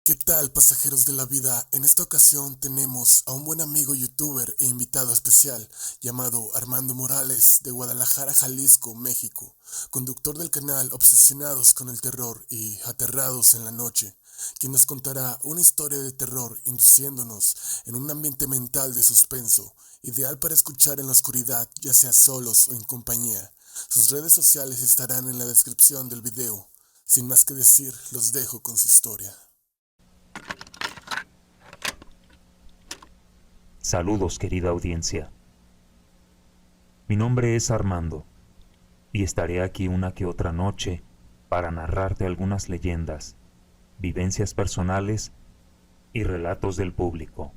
¿Qué tal, pasajeros de la vida? En esta ocasión tenemos a un buen amigo youtuber e invitado especial llamado Armando Morales de Guadalajara, Jalisco, México, conductor del canal Obsesionados con el Terror y Aterrados en la Noche, quien nos contará una historia de terror induciéndonos en un ambiente mental de suspenso, ideal para escuchar en la oscuridad, ya sea solos o en compañía. Sus redes sociales estarán en la descripción del video. Sin más que decir, los dejo con su historia. Saludos, querida audiencia. Mi nombre es Armando y estaré aquí una que otra noche para narrarte algunas leyendas, vivencias personales y relatos del público.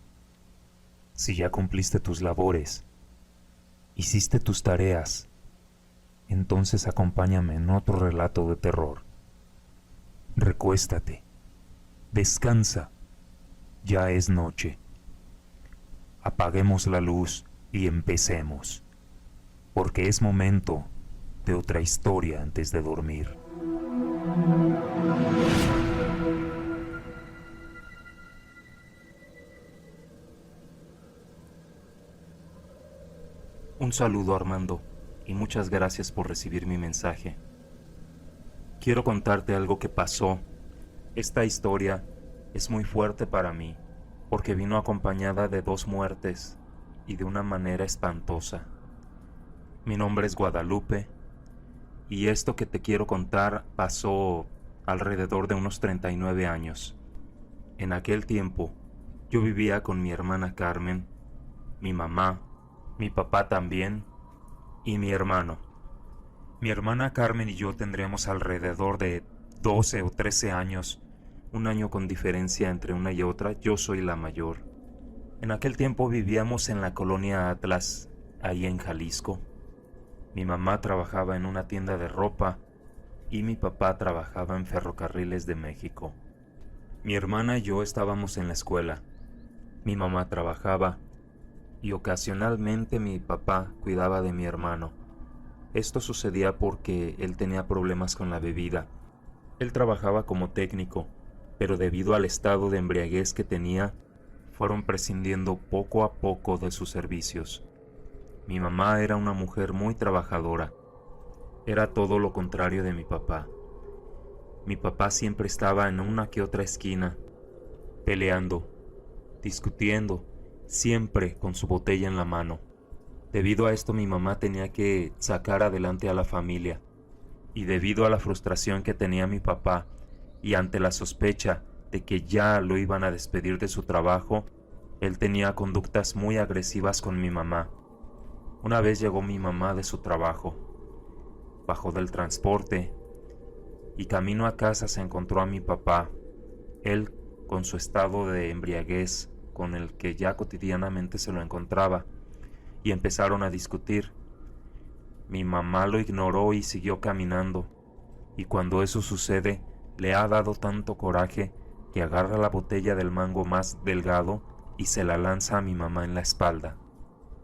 Si ya cumpliste tus labores, hiciste tus tareas, entonces acompáñame en otro relato de terror. Recuéstate, descansa, ya es noche. Apaguemos la luz y empecemos, porque es momento de otra historia antes de dormir. Un saludo, Armando, y muchas gracias por recibir mi mensaje. Quiero contarte algo que pasó. Esta historia es muy fuerte para mí, porque vino acompañada de 2 muertes y de una manera espantosa. Mi nombre es Guadalupe y esto que te quiero contar pasó alrededor de unos 39 años. En aquel tiempo yo vivía con mi hermana Carmen, mi mamá, mi papá también y mi hermano. Mi hermana Carmen y yo tendríamos alrededor de 12 o 13 años. Un año con diferencia entre una y otra. Yo soy la mayor. En aquel tiempo vivíamos en la colonia Atlas, ahí en Jalisco. Mi mamá trabajaba en una tienda de ropa y mi papá trabajaba en Ferrocarriles de México. Mi hermana y yo estábamos en la escuela. Mi mamá trabajaba y ocasionalmente mi papá cuidaba de mi hermano. Esto sucedía porque él tenía problemas con la bebida. Él trabajaba como técnico, pero debido al estado de embriaguez que tenía, fueron prescindiendo poco a poco de sus servicios. Mi mamá era una mujer muy trabajadora. Era todo lo contrario de mi papá. Mi papá siempre estaba en una que otra esquina, peleando, discutiendo, siempre con su botella en la mano. Debido a esto mi mamá tenía que sacar adelante a la familia, y debido a la frustración que tenía mi papá, y ante la sospecha de que ya lo iban a despedir de su trabajo, él tenía conductas muy agresivas con mi mamá. Una vez llegó mi mamá de su trabajo, bajó del transporte y camino a casa se encontró a mi papá, él con su estado de embriaguez con el que ya cotidianamente se lo encontraba, y empezaron a discutir. Mi mamá lo ignoró y siguió caminando, y cuando eso sucede, le ha dado tanto coraje que agarra la botella del mango más delgado y se la lanza a mi mamá en la espalda.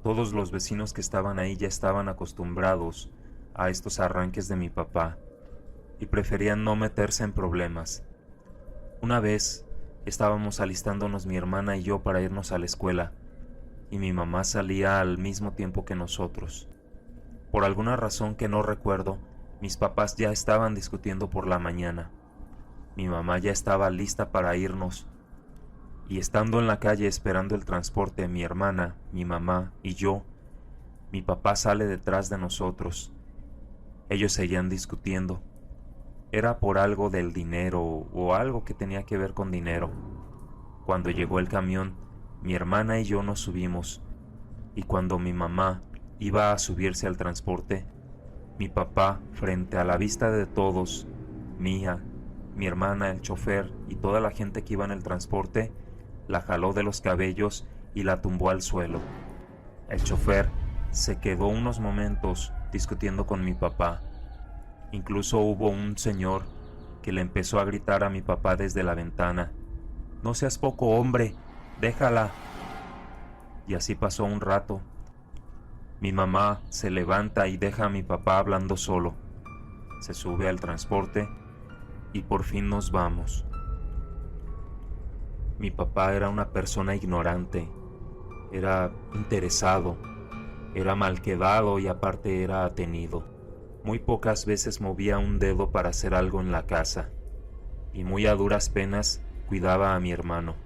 Todos los vecinos que estaban ahí ya estaban acostumbrados a estos arranques de mi papá y preferían no meterse en problemas. Una vez estábamos alistándonos mi hermana y yo para irnos a la escuela y mi mamá salía al mismo tiempo que nosotros. Por alguna razón que no recuerdo, mis papás ya estaban discutiendo por la mañana. Mi mamá ya estaba lista para irnos, y estando en la calle esperando el transporte, mi hermana, mi mamá y yo, mi papá sale detrás de nosotros. Ellos seguían discutiendo. Era por algo del dinero o algo que tenía que ver con dinero. Cuando llegó el camión, mi hermana y yo nos subimos, y cuando mi mamá iba a subirse al transporte, mi papá, frente a la vista de todos, mía, mi hermana, el chofer y toda la gente que iba en el transporte, la jaló de los cabellos y la tumbó al suelo. El chofer se quedó unos momentos discutiendo con mi papá. Incluso hubo un señor que le empezó a gritar a mi papá desde la ventana: «No seas poco hombre, déjala». Y así pasó un rato. Mi mamá se levanta y deja a mi papá hablando solo. Se sube al transporte y por fin nos vamos. Mi papá era una persona ignorante, era interesado, era malquedado y aparte era atenido. Muy pocas veces movía un dedo para hacer algo en la casa, y muy a duras penas cuidaba a mi hermano.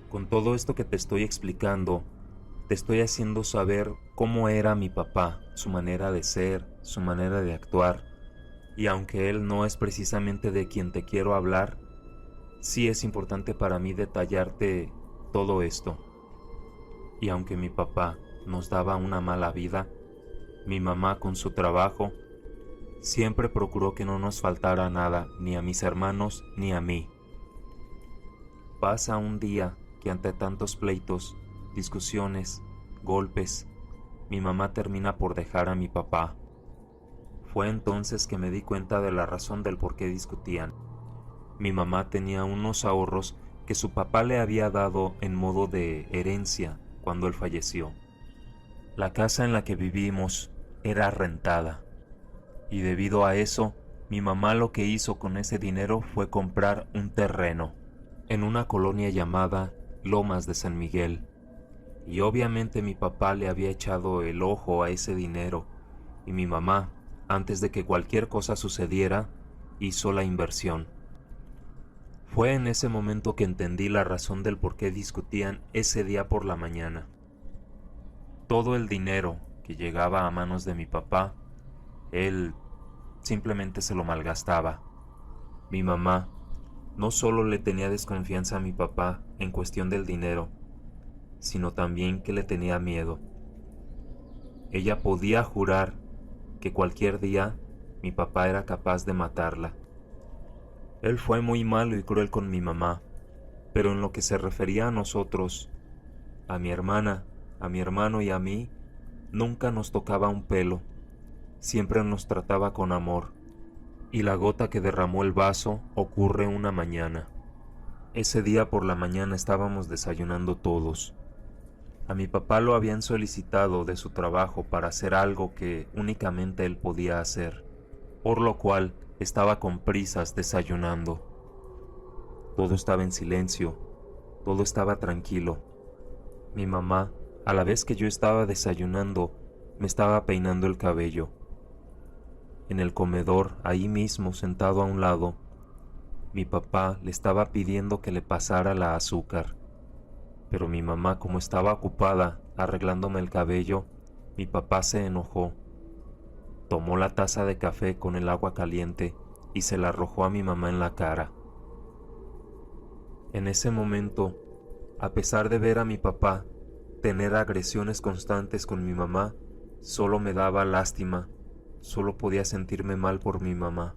Con todo esto que te estoy explicando, te estoy haciendo saber cómo era mi papá, su manera de ser, su manera de actuar, y aunque él no es precisamente de quien te quiero hablar, sí es importante para mí detallarte todo esto. Y aunque mi papá nos daba una mala vida, mi mamá con su trabajo siempre procuró que no nos faltara nada, ni a mis hermanos ni a mí. Pasa un día que ante tantos pleitos, discusiones, golpes, mi mamá termina por dejar a mi papá. Fue entonces que me di cuenta de la razón del por qué discutían. Mi mamá tenía unos ahorros que su papá le había dado en modo de herencia cuando él falleció. La casa en la que vivimos era rentada, y debido a eso, mi mamá lo que hizo con ese dinero fue comprar un terreno en una colonia llamada Lomas de San Miguel. Y obviamente mi papá le había echado el ojo a ese dinero, y mi mamá, antes de que cualquier cosa sucediera, hizo la inversión. Fue en ese momento que entendí la razón del por qué discutían ese día por la mañana. Todo el dinero que llegaba a manos de mi papá, él simplemente se lo malgastaba. Mi mamá no solo le tenía desconfianza a mi papá en cuestión del dinero, sino también que le tenía miedo. Ella podía jurar que cualquier día mi papá era capaz de matarla. Él fue muy malo y cruel con mi mamá, pero en lo que se refería a nosotros, a mi hermana, a mi hermano y a mí, nunca nos tocaba un pelo, siempre nos trataba con amor, y la gota que derramó el vaso ocurre una mañana. Ese día por la mañana estábamos desayunando todos. A mi papá lo habían solicitado de su trabajo para hacer algo que únicamente él podía hacer, por lo cual estaba con prisas desayunando. Todo estaba en silencio, todo estaba tranquilo. Mi mamá, a la vez que yo estaba desayunando, me estaba peinando el cabello. En el comedor, ahí mismo, sentado a un lado, mi papá le estaba pidiendo que le pasara la azúcar. Pero mi mamá, como estaba ocupada arreglándome el cabello, mi papá se enojó. Tomó la taza de café con el agua caliente y se la arrojó a mi mamá en la cara. En ese momento, a pesar de ver a mi papá tener agresiones constantes con mi mamá, solo me daba lástima, solo podía sentirme mal por mi mamá.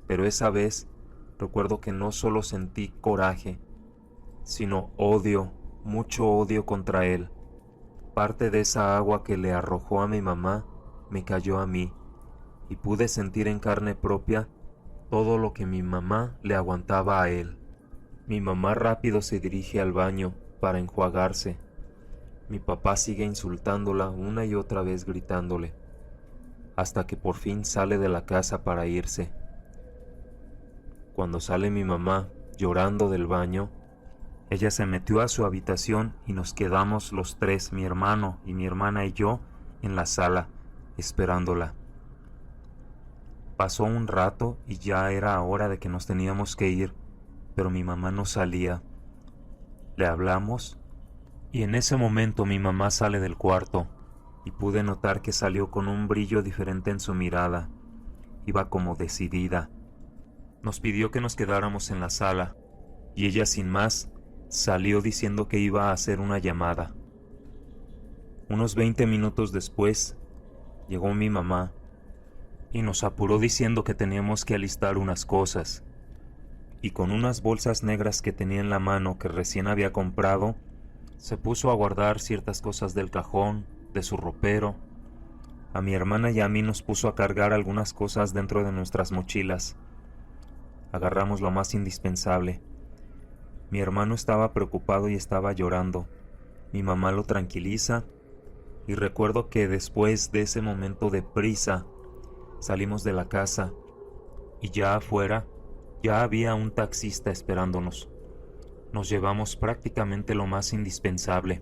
Pero esa vez recuerdo que no solo sentí coraje, sino odio, mucho odio contra él. Parte de esa agua que le arrojó a mi mamá me cayó a mí, y pude sentir en carne propia todo lo que mi mamá le aguantaba a él. Mi mamá rápido se dirige al baño para enjuagarse. Mi papá sigue insultándola una y otra vez gritándole, hasta que por fin sale de la casa para irse. Cuando sale mi mamá, llorando del baño, ella se metió a su habitación y nos quedamos los tres, mi hermano y mi hermana y yo, en la sala, esperándola. Pasó un rato y ya era hora de que nos teníamos que ir, pero mi mamá no salía. Le hablamos y en ese momento mi mamá sale del cuarto y pude notar que salió con un brillo diferente en su mirada. Iba como decidida. Nos pidió que nos quedáramos en la sala y ella sin más salió diciendo que iba a hacer una llamada. Unos 20 minutos después llegó mi mamá y nos apuró diciendo que teníamos que alistar unas cosas, y con unas bolsas negras que tenía en la mano que recién había comprado, se puso a guardar ciertas cosas del cajón, de su ropero. A mi hermana y a mí nos puso a cargar algunas cosas dentro de nuestras mochilas. Agarramos lo más indispensable. Mi hermano estaba preocupado y estaba llorando. Mi mamá lo tranquiliza y recuerdo que después de ese momento de prisa salimos de la casa y ya afuera ya había un taxista esperándonos. nos llevamos prácticamente lo más indispensable.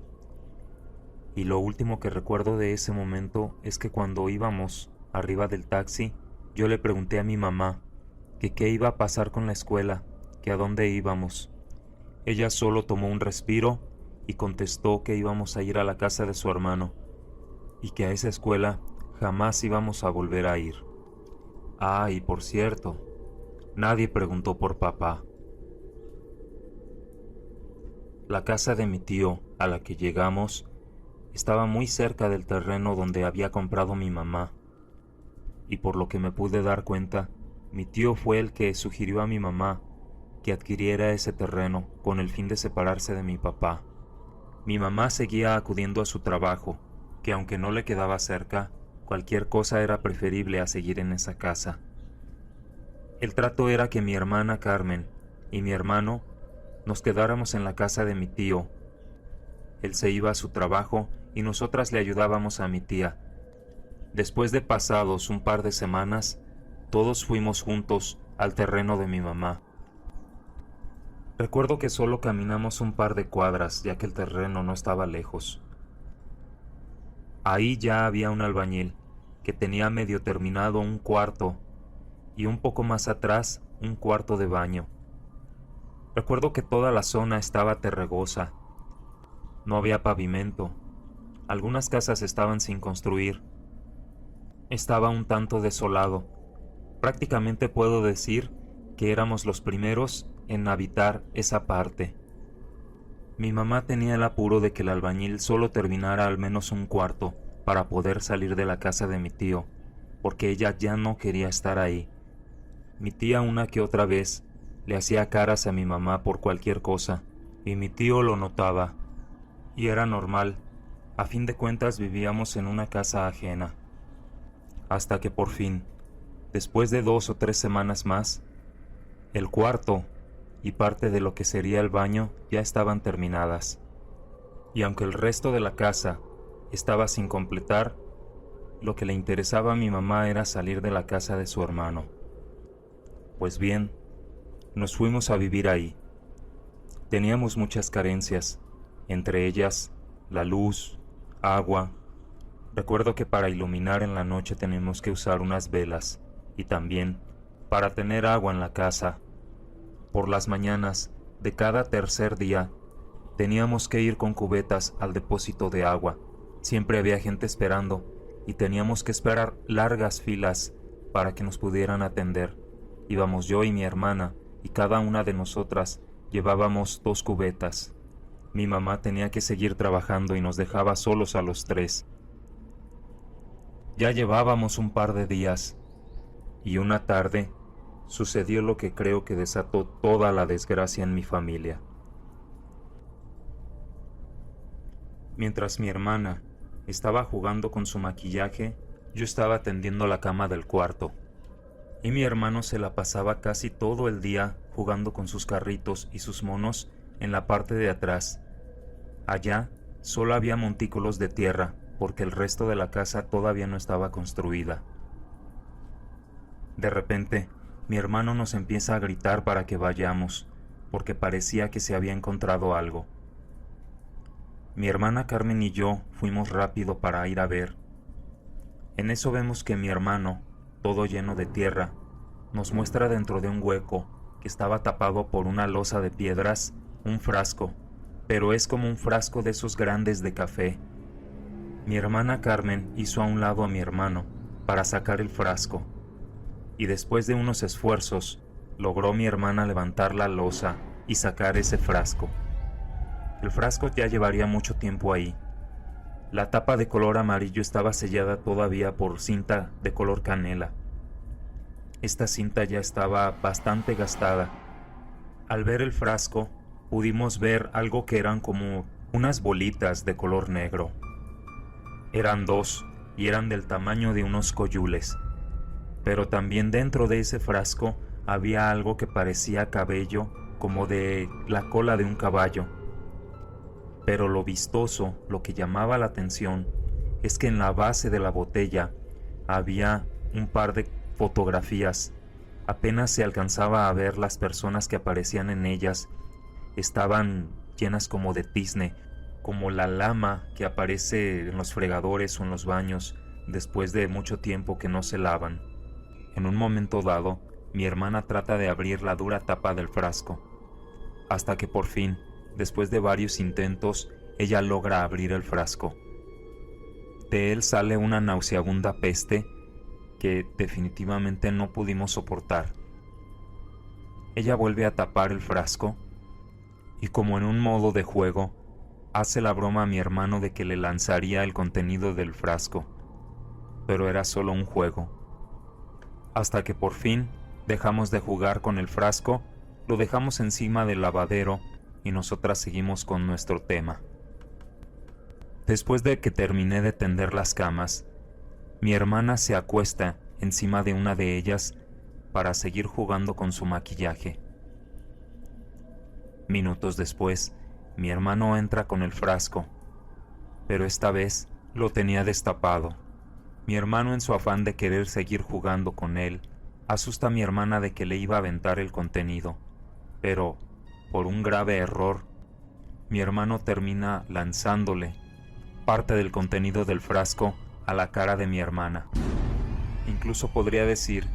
Y lo último que recuerdo de ese momento es que cuando íbamos arriba del taxi, yo le pregunté a mi mamá que qué iba a pasar con la escuela, que a dónde íbamos. Ella solo tomó un respiro y contestó que íbamos a ir a la casa de su hermano y que a esa escuela jamás íbamos a volver a ir. Ah, y por cierto, nadie preguntó por papá. La casa de mi tío, a la que llegamos, estaba muy cerca del terreno donde había comprado mi mamá, y por lo que me pude dar cuenta, mi tío fue el que sugirió a mi mamá que adquiriera ese terreno con el fin de separarse de mi papá. Mi mamá seguía acudiendo a su trabajo, que aunque no le quedaba cerca, cualquier cosa era preferible a seguir en esa casa. El trato era que mi hermana Carmen y mi hermano nos quedáramos en la casa de mi tío. Él se iba a su trabajo y nosotras le ayudábamos a mi tía. Después de pasados un par de semanas, todos fuimos juntos al terreno de mi mamá. Recuerdo que solo caminamos un par de cuadras, ya que el terreno no estaba lejos. Ahí ya había un albañil que tenía medio terminado un cuarto y un poco más atrás un cuarto de baño. Recuerdo que toda la zona estaba terregosa. No había pavimento. Algunas casas estaban sin construir. Estaba un tanto desolado. Prácticamente puedo decir que éramos los primeros en habitar esa parte. Mi mamá tenía el apuro de que el albañil solo terminara al menos un cuarto para poder salir de la casa de mi tío, porque ella ya no quería estar ahí. Mi tía una que otra vez le hacía caras a mi mamá por cualquier cosa, y mi tío lo notaba, y era normal. A fin de cuentas vivíamos en una casa ajena. Hasta que por fin, después de 2 o 3 semanas más, el cuarto y parte de lo que sería el baño ya estaban terminadas. Y aunque el resto de la casa estaba sin completar, lo que le interesaba a mi mamá era salir de la casa de su hermano. Pues bien, nos fuimos a vivir ahí. Teníamos muchas carencias, entre ellas la luz, agua. Recuerdo que para iluminar en la noche tenemos que usar unas velas, y también para tener agua en la casa. Por las mañanas de cada tercer día teníamos que ir con cubetas al depósito de agua. Siempre había gente esperando y teníamos que esperar largas filas para que nos pudieran atender. Íbamos yo y mi hermana y cada una de nosotras llevábamos 2 cubetas. Mi mamá tenía que seguir trabajando y nos dejaba solos a los 3. Ya llevábamos un par de días y una tarde sucedió lo que creo que desató toda la desgracia en mi familia. Mientras mi hermana estaba jugando con su maquillaje, yo estaba tendiendo la cama del cuarto, y mi hermano se la pasaba casi todo el día jugando con sus carritos y sus monos en la parte de atrás. Allá solo había montículos de tierra, porque el resto de la casa todavía no estaba construida. De repente, mi hermano nos empieza a gritar para que vayamos, porque parecía que se había encontrado algo. Mi hermana Carmen y yo fuimos rápido para ir a ver. En eso vemos que mi hermano, todo lleno de tierra, nos muestra dentro de un hueco que estaba tapado por una losa de piedras, un frasco, pero es como un frasco de esos grandes de café. Mi hermana Carmen hizo a un lado a mi hermano para sacar el frasco, y después de unos esfuerzos, logró mi hermana levantar la losa y sacar ese frasco. El frasco ya llevaría mucho tiempo ahí. La tapa de color amarillo estaba sellada todavía por cinta de color canela. Esta cinta ya estaba bastante gastada. Al ver el frasco, pudimos ver algo que eran como unas bolitas de color negro. Eran 2 y eran del tamaño de unos coyules. Pero también dentro de ese frasco había algo que parecía cabello, como de la cola de un caballo. Pero lo vistoso, lo que llamaba la atención, es que en la base de la botella había un par de fotografías. Apenas se alcanzaba a ver las personas que aparecían en ellas, estaban llenas como de tizne, como la lama que aparece en los fregadores o en los baños después de mucho tiempo que no se lavan. En un momento dado, mi hermana trata de abrir la dura tapa del frasco, hasta que por fin, después de varios intentos, ella logra abrir el frasco. De él sale una nauseabunda peste que definitivamente no pudimos soportar. Ella vuelve a tapar el frasco y, como en un modo de juego, hace la broma a mi hermano de que le lanzaría el contenido del frasco, pero era solo un juego. Hasta que por fin dejamos de jugar con el frasco, lo dejamos encima del lavadero y nosotras seguimos con nuestro tema. Después de que terminé de tender las camas, mi hermana se acuesta encima de una de ellas para seguir jugando con su maquillaje. Minutos después, mi hermano entra con el frasco, pero esta vez lo tenía destapado. Mi hermano, en su afán de querer seguir jugando con él, asusta a mi hermana de que le iba a aventar el contenido, pero, por un grave error, mi hermano termina lanzándole parte del contenido del frasco a la cara de mi hermana. Incluso podría decir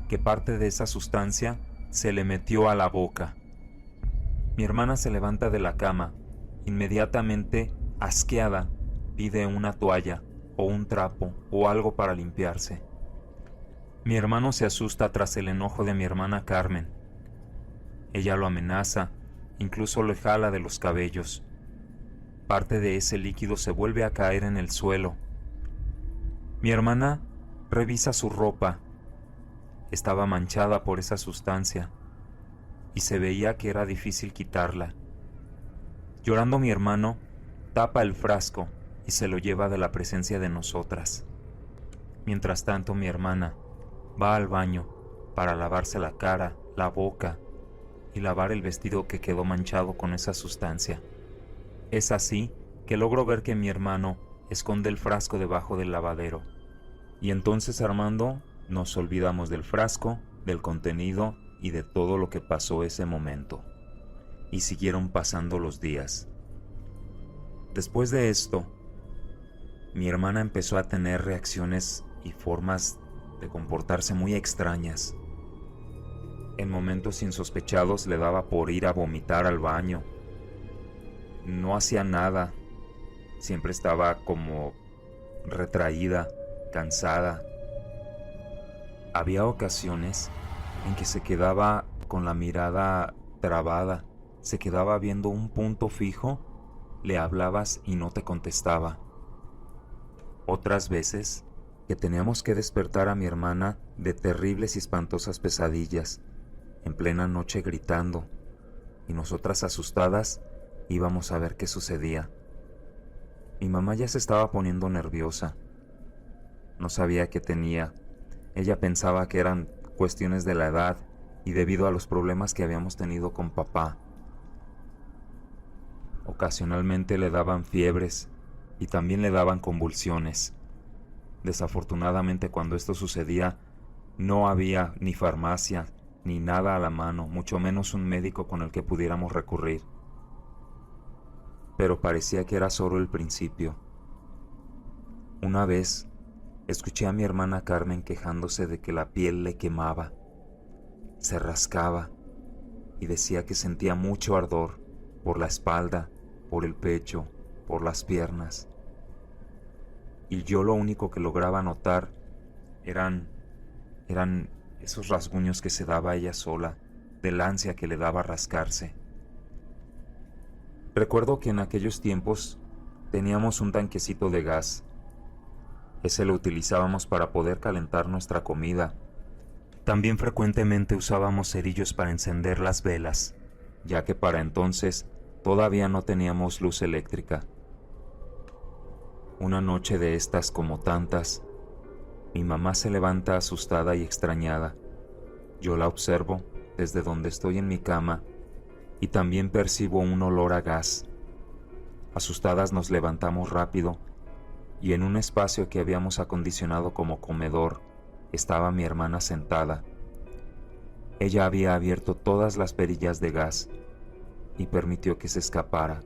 que parte de esa sustancia se le metió a la boca. Mi hermana se levanta de la cama, inmediatamente, asqueada, pide una toalla o un trapo o algo para limpiarse. Mi hermano se asusta tras el enojo de mi hermana Carmen. Ella lo amenaza, incluso le jala de los cabellos. Parte de ese líquido se vuelve a caer en el suelo. Mi hermana revisa su ropa. Estaba manchada por esa sustancia y se veía que era difícil quitarla. Llorando, mi hermano tapa el frasco y se lo lleva de la presencia de nosotras. Mientras tanto, mi hermana va al baño para lavarse la cara, la boca y lavar el vestido que quedó manchado con esa sustancia. Es así que logro ver que mi hermano esconde el frasco debajo del lavadero. Y entonces, Armando, nos olvidamos del frasco, del contenido y de todo lo que pasó ese momento. Y siguieron pasando los días. Después de esto, mi hermana empezó a tener reacciones y formas de comportarse muy extrañas. En momentos insospechados le daba por ir a vomitar al baño. No hacía nada, siempre estaba como retraída, cansada. Había ocasiones en que se quedaba con la mirada trabada, se quedaba viendo un punto fijo, le hablabas y no te contestaba. Otras veces que teníamos que despertar a mi hermana de terribles y espantosas pesadillas, en plena noche gritando, y nosotras asustadas íbamos a ver qué sucedía. Mi mamá ya se estaba poniendo nerviosa. No sabía qué tenía. Ella pensaba que eran cuestiones de la edad y debido a los problemas que habíamos tenido con papá. Ocasionalmente le daban fiebres y también le daban convulsiones. Desafortunadamente, cuando esto sucedía, no había ni farmacia ni nada a la mano, mucho menos un médico con el que pudiéramos recurrir. Pero parecía que era solo el principio. Una vez, escuché a mi hermana Carmen quejándose de que la piel le quemaba, se rascaba y decía que sentía mucho ardor por la espalda, por el pecho, por las piernas. Y yo lo único que lograba notar eran esos rasguños que se daba ella sola, del ansia que le daba rascarse. Recuerdo que en aquellos tiempos teníamos un tanquecito de gas. Ese lo utilizábamos para poder calentar nuestra comida. También frecuentemente usábamos cerillos para encender las velas, ya que para entonces todavía no teníamos luz eléctrica. Una noche de estas como tantas, mi mamá se levanta asustada y extrañada. Yo la observo desde donde estoy en mi cama y también percibo un olor a gas. Asustadas nos levantamos rápido y en un espacio que habíamos acondicionado como comedor estaba mi hermana sentada. Ella había abierto todas las perillas de gas y permitió que se escapara.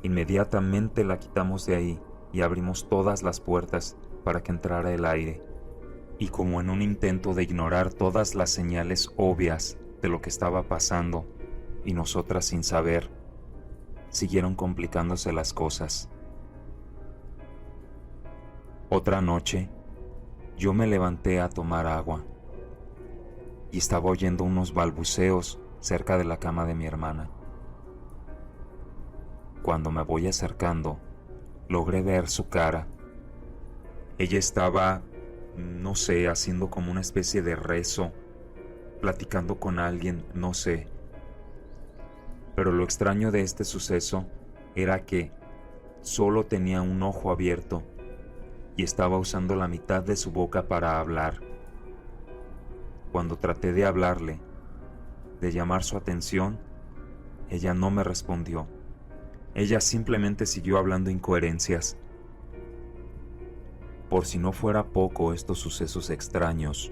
Inmediatamente la quitamos de ahí y abrimos todas las puertas para que entrara el aire. Y como en un intento de ignorar todas las señales obvias de lo que estaba pasando, y nosotras sin saber, siguieron complicándose las cosas. Otra noche, yo me levanté a tomar agua y estaba oyendo unos balbuceos cerca de la cama de mi hermana. Cuando me voy acercando, logré ver su cara. Ella estaba, no sé, haciendo como una especie de rezo, platicando con alguien, no sé. Pero lo extraño de este suceso era que solo tenía un ojo abierto y estaba usando la mitad de su boca para hablar. Cuando traté de hablarle, de llamar su atención, ella no me respondió. Ella simplemente siguió hablando incoherencias. Por si no fuera poco estos sucesos extraños,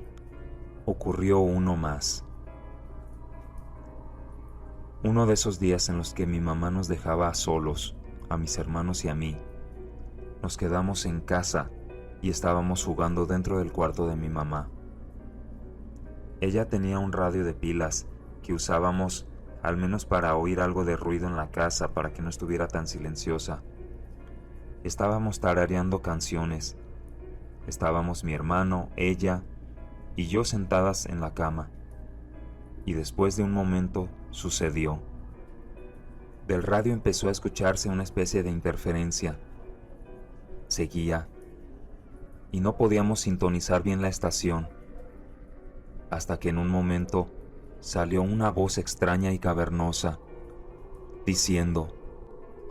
ocurrió uno más. Uno de esos días en los que mi mamá nos dejaba a solos, a mis hermanos y a mí, nos quedamos en casa y estábamos jugando dentro del cuarto de mi mamá. Ella tenía un radio de pilas que usábamos al menos para oír algo de ruido en la casa para que no estuviera tan silenciosa. Estábamos tarareando canciones. Estábamos mi hermano, ella y yo sentadas en la cama. Y después de un momento sucedió. Del radio empezó a escucharse una especie de interferencia. Seguía. Y no podíamos sintonizar bien la estación. Hasta que en un momento salió una voz extraña y cavernosa, diciendo: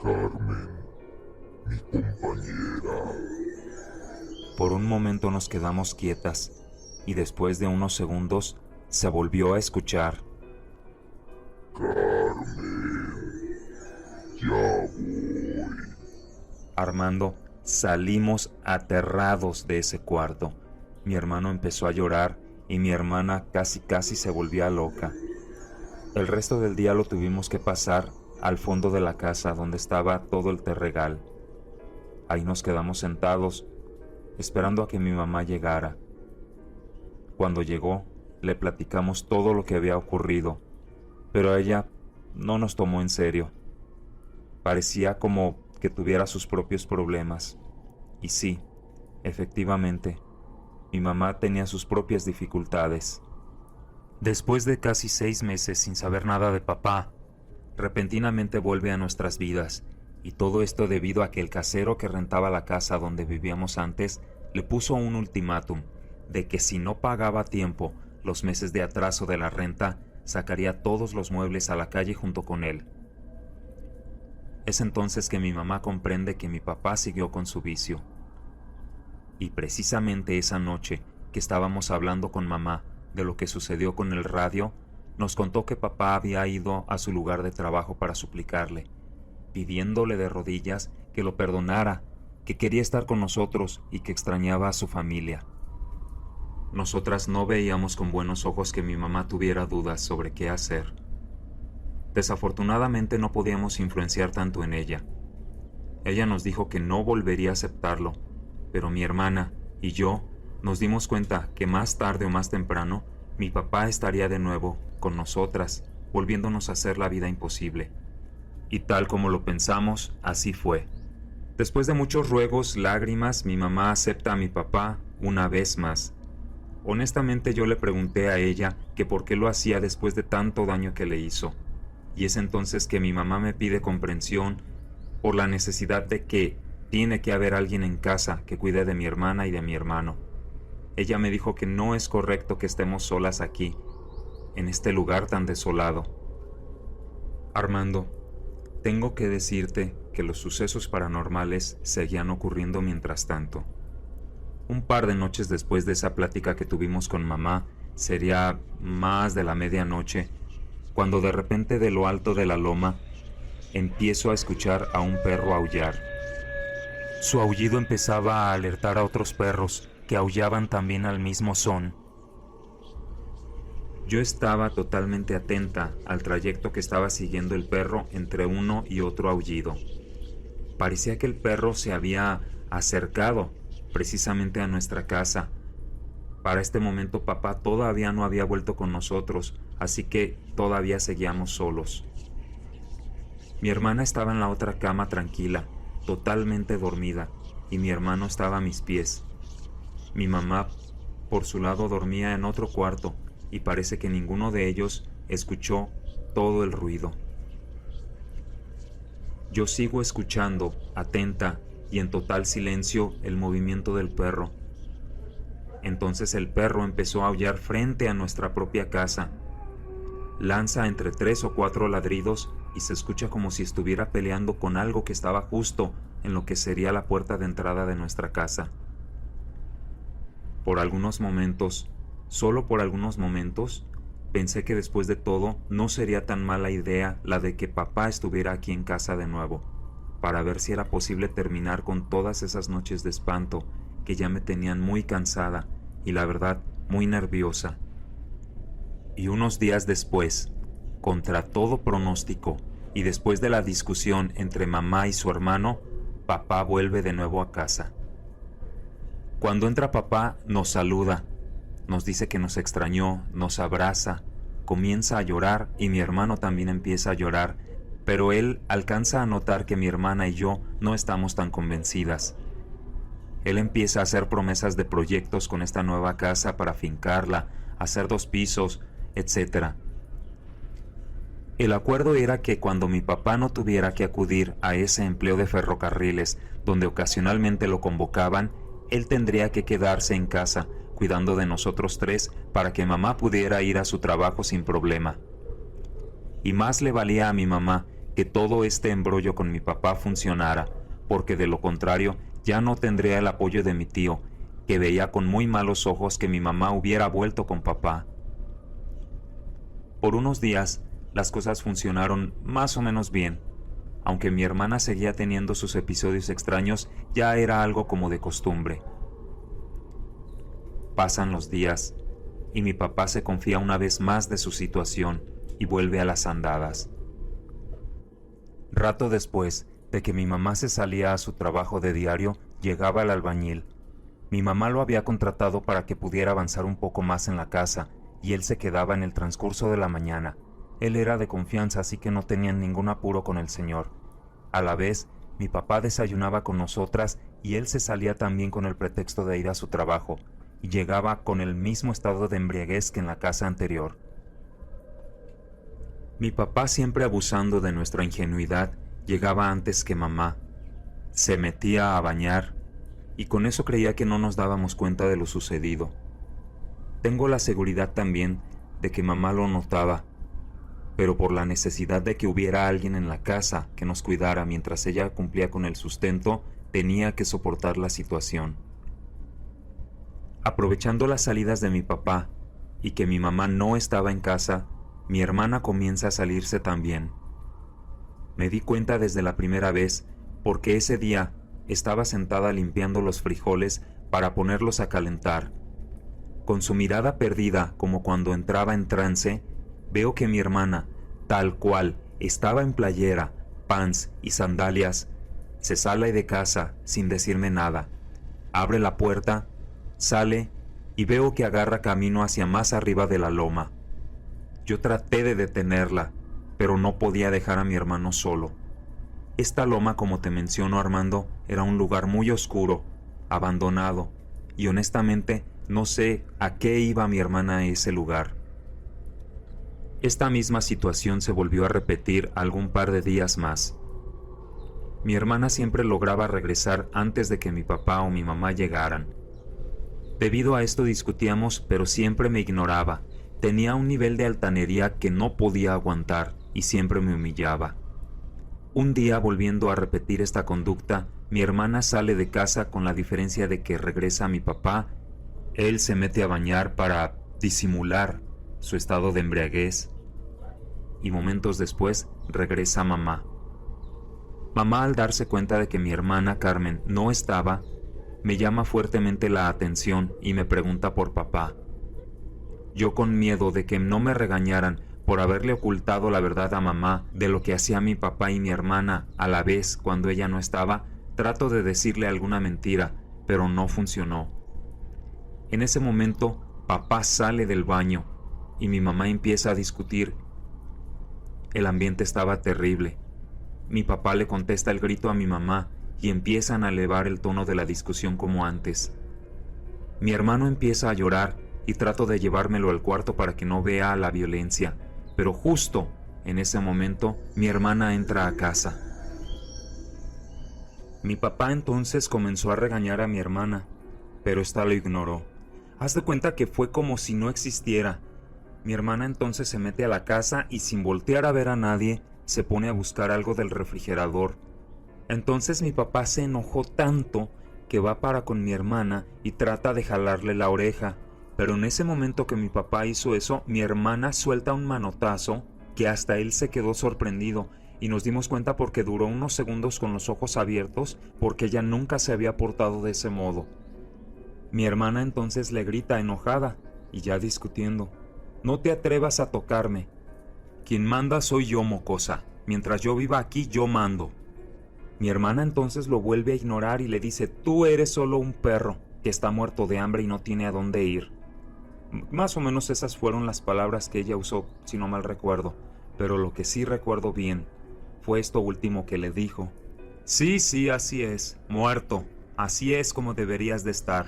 Carmen, mi compañera. Por un momento nos quedamos quietas y después de unos segundos se volvió a escuchar: Carmen, ya voy. Armando, salimos aterrados de ese cuarto. Mi hermano empezó a llorar y mi hermana casi se volvía loca. El resto del día lo tuvimos que pasar al fondo de la casa donde estaba todo el terregal. Ahí nos quedamos sentados, esperando a que mi mamá llegara. Cuando llegó, le platicamos todo lo que había ocurrido, pero ella no nos tomó en serio. Parecía como que tuviera sus propios problemas. Y sí, efectivamente, mi mamá tenía sus propias dificultades. Después de casi 6 meses sin saber nada de papá, repentinamente vuelve a nuestras vidas, y todo esto debido a que el casero que rentaba la casa donde vivíamos antes le puso un ultimátum de que si no pagaba a tiempo los meses de atraso de la renta, sacaría todos los muebles a la calle junto con él. Es entonces que mi mamá comprende que mi papá siguió con su vicio. Y precisamente esa noche que estábamos hablando con mamá de lo que sucedió con el radio, nos contó que papá había ido a su lugar de trabajo para suplicarle, pidiéndole de rodillas que lo perdonara, que quería estar con nosotros y que extrañaba a su familia. Nosotras no veíamos con buenos ojos que mi mamá tuviera dudas sobre qué hacer. Desafortunadamente no podíamos influenciar tanto en ella. Ella nos dijo que no volvería a aceptarlo, pero mi hermana y yo nos dimos cuenta que más tarde o más temprano mi papá estaría de nuevo con nosotras, volviéndonos a hacer la vida imposible. Y tal como lo pensamos, así fue. Después de muchos ruegos, lágrimas, mi mamá acepta a mi papá una vez más. Honestamente yo le pregunté a ella que por qué lo hacía después de tanto daño que le hizo. Y es entonces que mi mamá me pide comprensión por la necesidad de que tiene que haber alguien en casa que cuide de mi hermana y de mi hermano. Ella me dijo que no es correcto que estemos solas aquí, en este lugar tan desolado. Armando, tengo que decirte que los sucesos paranormales seguían ocurriendo mientras tanto. Un par de noches después de esa plática que tuvimos con mamá, sería más de la medianoche, cuando de repente de lo alto de la loma empiezo a escuchar a un perro aullar. Su aullido empezaba a alertar a otros perros que aullaban también al mismo son. Yo estaba totalmente atenta al trayecto que estaba siguiendo el perro entre uno y otro aullido. Parecía que el perro se había acercado precisamente a nuestra casa. Para este momento papá todavía no había vuelto con nosotros, así que todavía seguíamos solos. Mi hermana estaba en la otra cama tranquila, totalmente dormida, y mi hermano estaba a mis pies. Mi mamá, por su lado, dormía en otro cuarto, y parece que ninguno de ellos escuchó todo el ruido. Yo sigo escuchando, atenta y en total silencio, el movimiento del perro. Entonces el perro empezó a aullar frente a nuestra propia casa. Lanza entre 3 o 4 ladridos y se escucha como si estuviera peleando con algo que estaba justo en lo que sería la puerta de entrada de nuestra casa. Por algunos momentos, solo por algunos momentos, pensé que después de todo no sería tan mala idea la de que papá estuviera aquí en casa de nuevo, para ver si era posible terminar con todas esas noches de espanto que ya me tenían muy cansada y la verdad muy nerviosa. Y unos días después, contra todo pronóstico y después de la discusión entre mamá y su hermano, papá vuelve de nuevo a casa. Cuando entra papá nos saluda, nos dice que nos extrañó, nos abraza, comienza a llorar y mi hermano también empieza a llorar, pero él alcanza a notar que mi hermana y yo no estamos tan convencidas. Él empieza a hacer promesas de proyectos con esta nueva casa para fincarla, hacer 2 pisos, etc. El acuerdo era que cuando mi papá no tuviera que acudir a ese empleo de ferrocarriles donde ocasionalmente lo convocaban, él tendría que quedarse en casa cuidando de nosotros 3 para que mamá pudiera ir a su trabajo sin problema. Y más le valía a mi mamá que todo este embrollo con mi papá funcionara, porque de lo contrario ya no tendría el apoyo de mi tío, que veía con muy malos ojos que mi mamá hubiera vuelto con papá. Por unos días las cosas funcionaron más o menos bien. Aunque mi hermana seguía teniendo sus episodios extraños, ya era algo como de costumbre. Pasan los días, y mi papá se confía una vez más de su situación y vuelve a las andadas. Rato después de que mi mamá se salía a su trabajo de diario, llegaba el albañil. Mi mamá lo había contratado para que pudiera avanzar un poco más en la casa, y él se quedaba en el transcurso de la mañana. Él era de confianza, así que no tenían ningún apuro con el señor. A la vez, mi papá desayunaba con nosotras y él se salía también con el pretexto de ir a su trabajo, y llegaba con el mismo estado de embriaguez que en la casa anterior. Mi papá, siempre abusando de nuestra ingenuidad, llegaba antes que mamá. Se metía a bañar, y con eso creía que no nos dábamos cuenta de lo sucedido. Tengo la seguridad también de que mamá lo notaba, pero por la necesidad de que hubiera alguien en la casa que nos cuidara mientras ella cumplía con el sustento, tenía que soportar la situación. Aprovechando las salidas de mi papá y que mi mamá no estaba en casa, mi hermana comienza a salirse también. Me di cuenta desde la primera vez porque ese día estaba sentada limpiando los frijoles para ponerlos a calentar. Con su mirada perdida como cuando entraba en trance, veo que mi hermana, tal cual, estaba en playera, pants y sandalias. Se sale de casa sin decirme nada. Abre la puerta, sale y veo que agarra camino hacia más arriba de la loma. Yo traté de detenerla, pero no podía dejar a mi hermano solo. Esta loma, como te menciono, Armando, era un lugar muy oscuro, abandonado, y honestamente no sé a qué iba mi hermana a ese lugar. Esta misma situación se volvió a repetir algún par de días más. Mi hermana siempre lograba regresar antes de que mi papá o mi mamá llegaran. Debido a esto discutíamos, pero siempre me ignoraba. Tenía un nivel de altanería que no podía aguantar y siempre me humillaba. Un día, volviendo a repetir esta conducta, mi hermana sale de casa con la diferencia de que regresa mi papá. Él se mete a bañar para disimular su estado de embriaguez y momentos después regresa mamá. Mamá, al darse cuenta de que mi hermana Carmen no estaba, me llama fuertemente la atención y me pregunta por papá. Yo, con miedo de que no me regañaran por haberle ocultado la verdad a mamá de lo que hacía mi papá y mi hermana a la vez cuando ella no estaba, trato de decirle alguna mentira, pero no funcionó. En ese momento, papá sale del baño y mi mamá empieza a discutir. El ambiente estaba terrible. Mi papá le contesta el grito a mi mamá y empiezan a elevar el tono de la discusión como antes. Mi hermano empieza a llorar y trato de llevármelo al cuarto para que no vea la violencia, pero justo en ese momento mi hermana entra a casa. Mi papá entonces comenzó a regañar a mi hermana, pero ésta lo ignoró. Haz de cuenta que fue como si no existiera. Mi hermana entonces se mete a la casa y, sin voltear a ver a nadie, se pone a buscar algo del refrigerador. Entonces mi papá se enojó tanto que va para con mi hermana y trata de jalarle la oreja, pero en ese momento que mi papá hizo eso, mi hermana suelta un manotazo que hasta él se quedó sorprendido, y nos dimos cuenta porque duró unos segundos con los ojos abiertos, porque ella nunca se había portado de ese modo. Mi hermana entonces le grita enojada y ya discutiendo: «No te atrevas a tocarme. Quien manda soy yo, mocosa. Mientras yo viva aquí, yo mando». Mi hermana entonces lo vuelve a ignorar y le dice: «Tú eres solo un perro que está muerto de hambre y no tiene a dónde ir». Más o menos esas fueron las palabras que ella usó, si no mal recuerdo, pero lo que sí recuerdo bien fue esto último que le dijo: Sí, así es, muerto, así es como deberías de estar».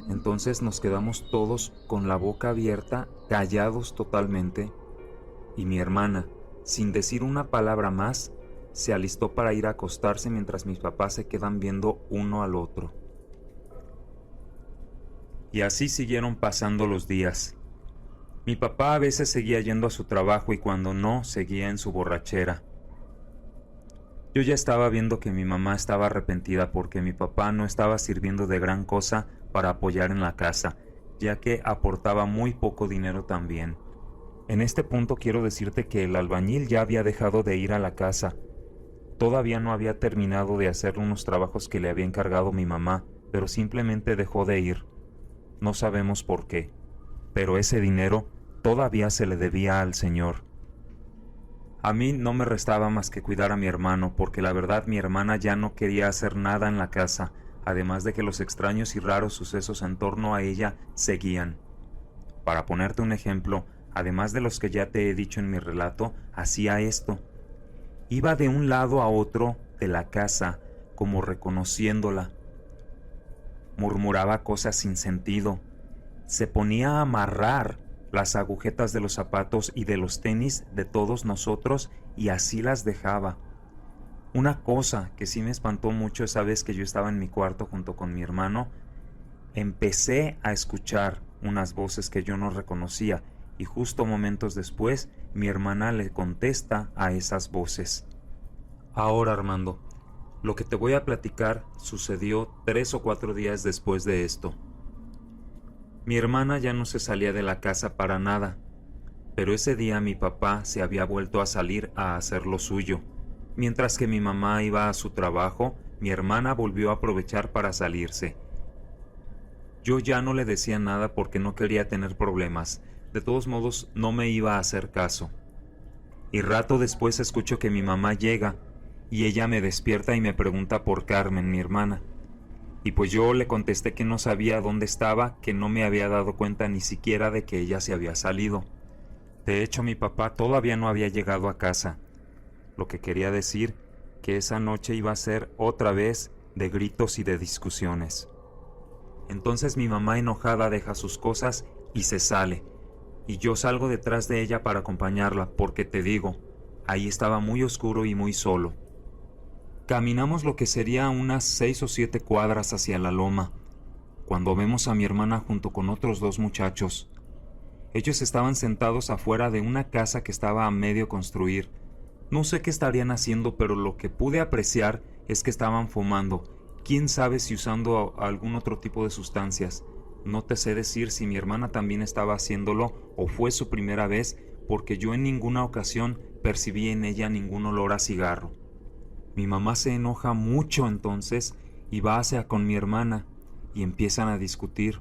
Entonces nos quedamos todos con la boca abierta, callados totalmente, y mi hermana, sin decir una palabra más, se alistó para ir a acostarse mientras mis papás se quedan viendo uno al otro. Y así siguieron pasando los días. Mi papá a veces seguía yendo a su trabajo y cuando no, seguía en su borrachera. Yo ya estaba viendo que mi mamá estaba arrepentida porque mi papá no estaba sirviendo de gran cosa para apoyar en la casa, ya que aportaba muy poco dinero también. En este punto quiero decirte que el albañil ya había dejado de ir a la casa. Todavía no había terminado de hacer unos trabajos que le había encargado mi mamá, pero simplemente dejó de ir. No sabemos por qué, pero ese dinero todavía se le debía al señor. A mí no me restaba más que cuidar a mi hermano, porque la verdad mi hermana ya no quería hacer nada en la casa, además de que los extraños y raros sucesos en torno a ella seguían. Para ponerte un ejemplo, además de los que ya te he dicho en mi relato, hacía esto. Iba de un lado a otro de la casa, como reconociéndola. Murmuraba cosas sin sentido. Se ponía a amarrar las agujetas de los zapatos y de los tenis de todos nosotros y así las dejaba. Una cosa que sí me espantó mucho esa vez que yo estaba en mi cuarto junto con mi hermano, empecé a escuchar unas voces que yo no reconocía y justo momentos después mi hermana le contesta a esas voces. Ahora, Armando, lo que te voy a platicar sucedió 3 o 4 días después de esto. Mi hermana ya no se salía de la casa para nada, pero ese día mi papá se había vuelto a salir a hacer lo suyo. Mientras que mi mamá iba a su trabajo, mi hermana volvió a aprovechar para salirse. Yo ya no le decía nada porque no quería tener problemas. De todos modos, no me iba a hacer caso. Y rato después escucho que mi mamá llega y ella me despierta y me pregunta por Carmen, mi hermana. Y pues yo le contesté que no sabía dónde estaba, que no me había dado cuenta ni siquiera de que ella se había salido. De hecho, mi papá todavía no había llegado a casa. Lo que quería decir que esa noche iba a ser otra vez de gritos y de discusiones. Entonces mi mamá enojada deja sus cosas y se sale. Y yo salgo detrás de ella para acompañarla, porque te digo, ahí estaba muy oscuro y muy solo. Caminamos lo que sería unas 6 o 7 cuadras hacia la loma, cuando vemos a mi hermana junto con otros 2 muchachos. Ellos estaban sentados afuera de una casa que estaba a medio construir. No sé qué estarían haciendo, pero lo que pude apreciar es que estaban fumando. Quién sabe si usando algún otro tipo de sustancias. No te sé decir si mi hermana también estaba haciéndolo o fue su primera vez, porque yo en ninguna ocasión percibí en ella ningún olor a cigarro. Mi mamá se enoja mucho entonces y va hacia con mi hermana y empiezan a discutir.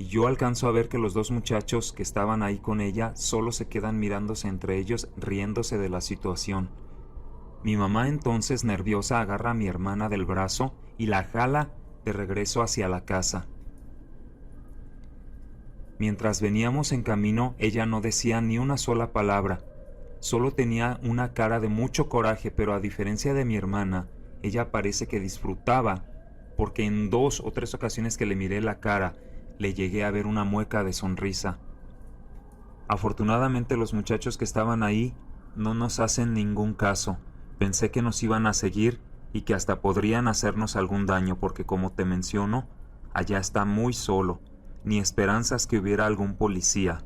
y yo alcanzo a ver que los dos muchachos que estaban ahí con ella solo se quedan mirándose entre ellos, riéndose de la situación. Mi mamá entonces, nerviosa, agarra a mi hermana del brazo y la jala de regreso hacia la casa. Mientras veníamos en camino, ella no decía ni una sola palabra. Solo tenía una cara de mucho coraje, pero a diferencia de mi hermana, ella parece que disfrutaba, porque en 2 o 3 ocasiones que le miré la cara, le llegué a ver una mueca de sonrisa. Afortunadamente los muchachos que estaban ahí no nos hacen ningún caso. Pensé que nos iban a seguir y que hasta podrían hacernos algún daño, porque como te menciono, allá está muy solo, ni esperanzas que hubiera algún policía.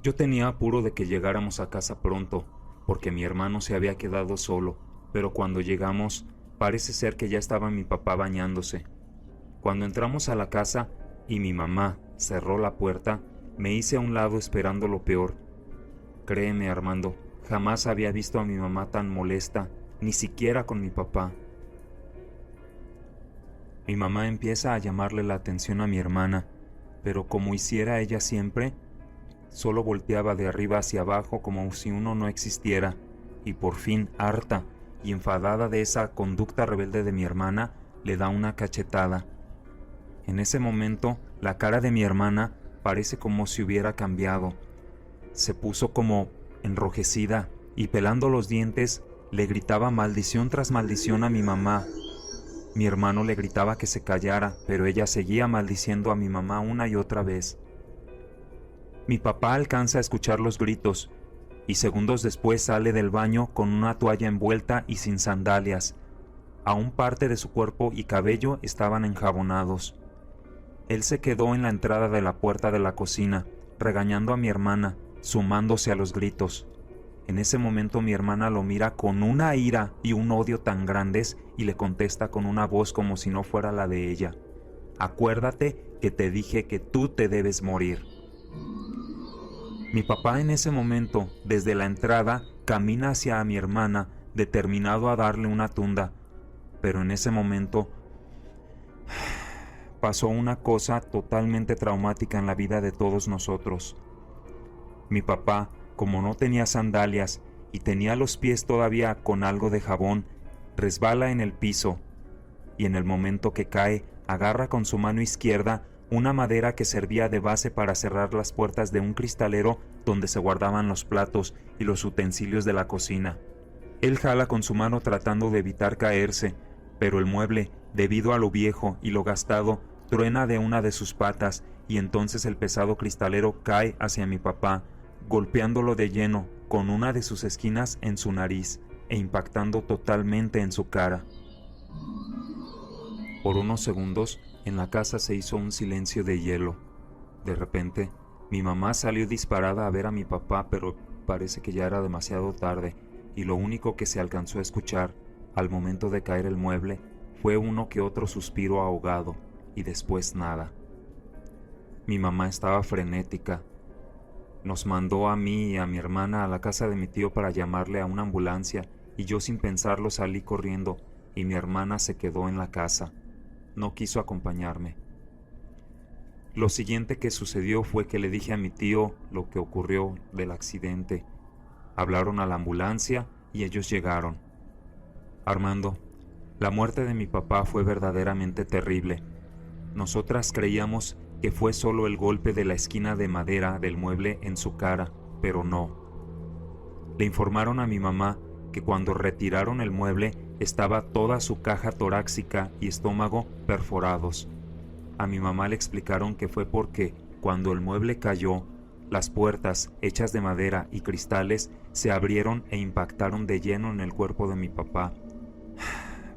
Yo tenía apuro de que llegáramos a casa pronto, porque mi hermano se había quedado solo, pero cuando llegamos, parece ser que ya estaba mi papá bañándose. Cuando entramos a la casa y mi mamá cerró la puerta, me hice a un lado esperando lo peor. Créeme, Armando, jamás había visto a mi mamá tan molesta, ni siquiera con mi papá. Mi mamá empieza a llamarle la atención a mi hermana, pero como hiciera ella siempre, solo volteaba de arriba hacia abajo como si uno no existiera, y por fin, harta y enfadada de esa conducta rebelde de mi hermana, le da una cachetada. En ese momento, la cara de mi hermana parece como si hubiera cambiado. Se puso como enrojecida y pelando los dientes le gritaba maldición tras maldición a mi mamá. Mi hermano le gritaba que se callara, pero ella seguía maldiciendo a mi mamá una y otra vez. Mi papá alcanza a escuchar los gritos y segundos después sale del baño con una toalla envuelta y sin sandalias. Aún parte de su cuerpo y cabello estaban enjabonados. Él se quedó en la entrada de la puerta de la cocina, regañando a mi hermana, sumándose a los gritos. En ese momento mi hermana lo mira con una ira y un odio tan grandes y le contesta con una voz como si no fuera la de ella. Acuérdate que te dije que tú te debes morir. Mi papá en ese momento, desde la entrada, camina hacia mi hermana, determinado a darle una tunda, pero en ese momento pasó una cosa totalmente traumática en la vida de todos nosotros. Mi papá, como no tenía sandalias y tenía los pies todavía con algo de jabón, resbala en el piso y en el momento que cae, agarra con su mano izquierda una madera que servía de base para cerrar las puertas de un cristalero donde se guardaban los platos y los utensilios de la cocina. Él jala con su mano tratando de evitar caerse, pero el mueble, debido a lo viejo y lo gastado, truena de una de sus patas y entonces el pesado cristalero cae hacia mi papá, golpeándolo de lleno con una de sus esquinas en su nariz e impactando totalmente en su cara. Por unos segundos, en la casa se hizo un silencio de hielo. De repente, mi mamá salió disparada a ver a mi papá, pero parece que ya era demasiado tarde, y lo único que se alcanzó a escuchar, al momento de caer el mueble, fue uno que otro suspiro ahogado, y después nada. Mi mamá estaba frenética. Nos mandó a mí y a mi hermana a la casa de mi tío para llamarle a una ambulancia, y yo sin pensarlo salí corriendo, y mi hermana se quedó en la casa. No quiso acompañarme. Lo siguiente que sucedió fue que le dije a mi tío lo que ocurrió del accidente. Hablaron a la ambulancia y ellos llegaron. Armando, la muerte de mi papá fue verdaderamente terrible. Nosotras creíamos que fue solo el golpe de la esquina de madera del mueble en su cara, pero no. Le informaron a mi mamá que cuando retiraron el mueble estaba toda su caja torácica y estómago perforados. A mi mamá le explicaron que fue porque, cuando el mueble cayó, las puertas, hechas de madera y cristales, se abrieron e impactaron de lleno en el cuerpo de mi papá.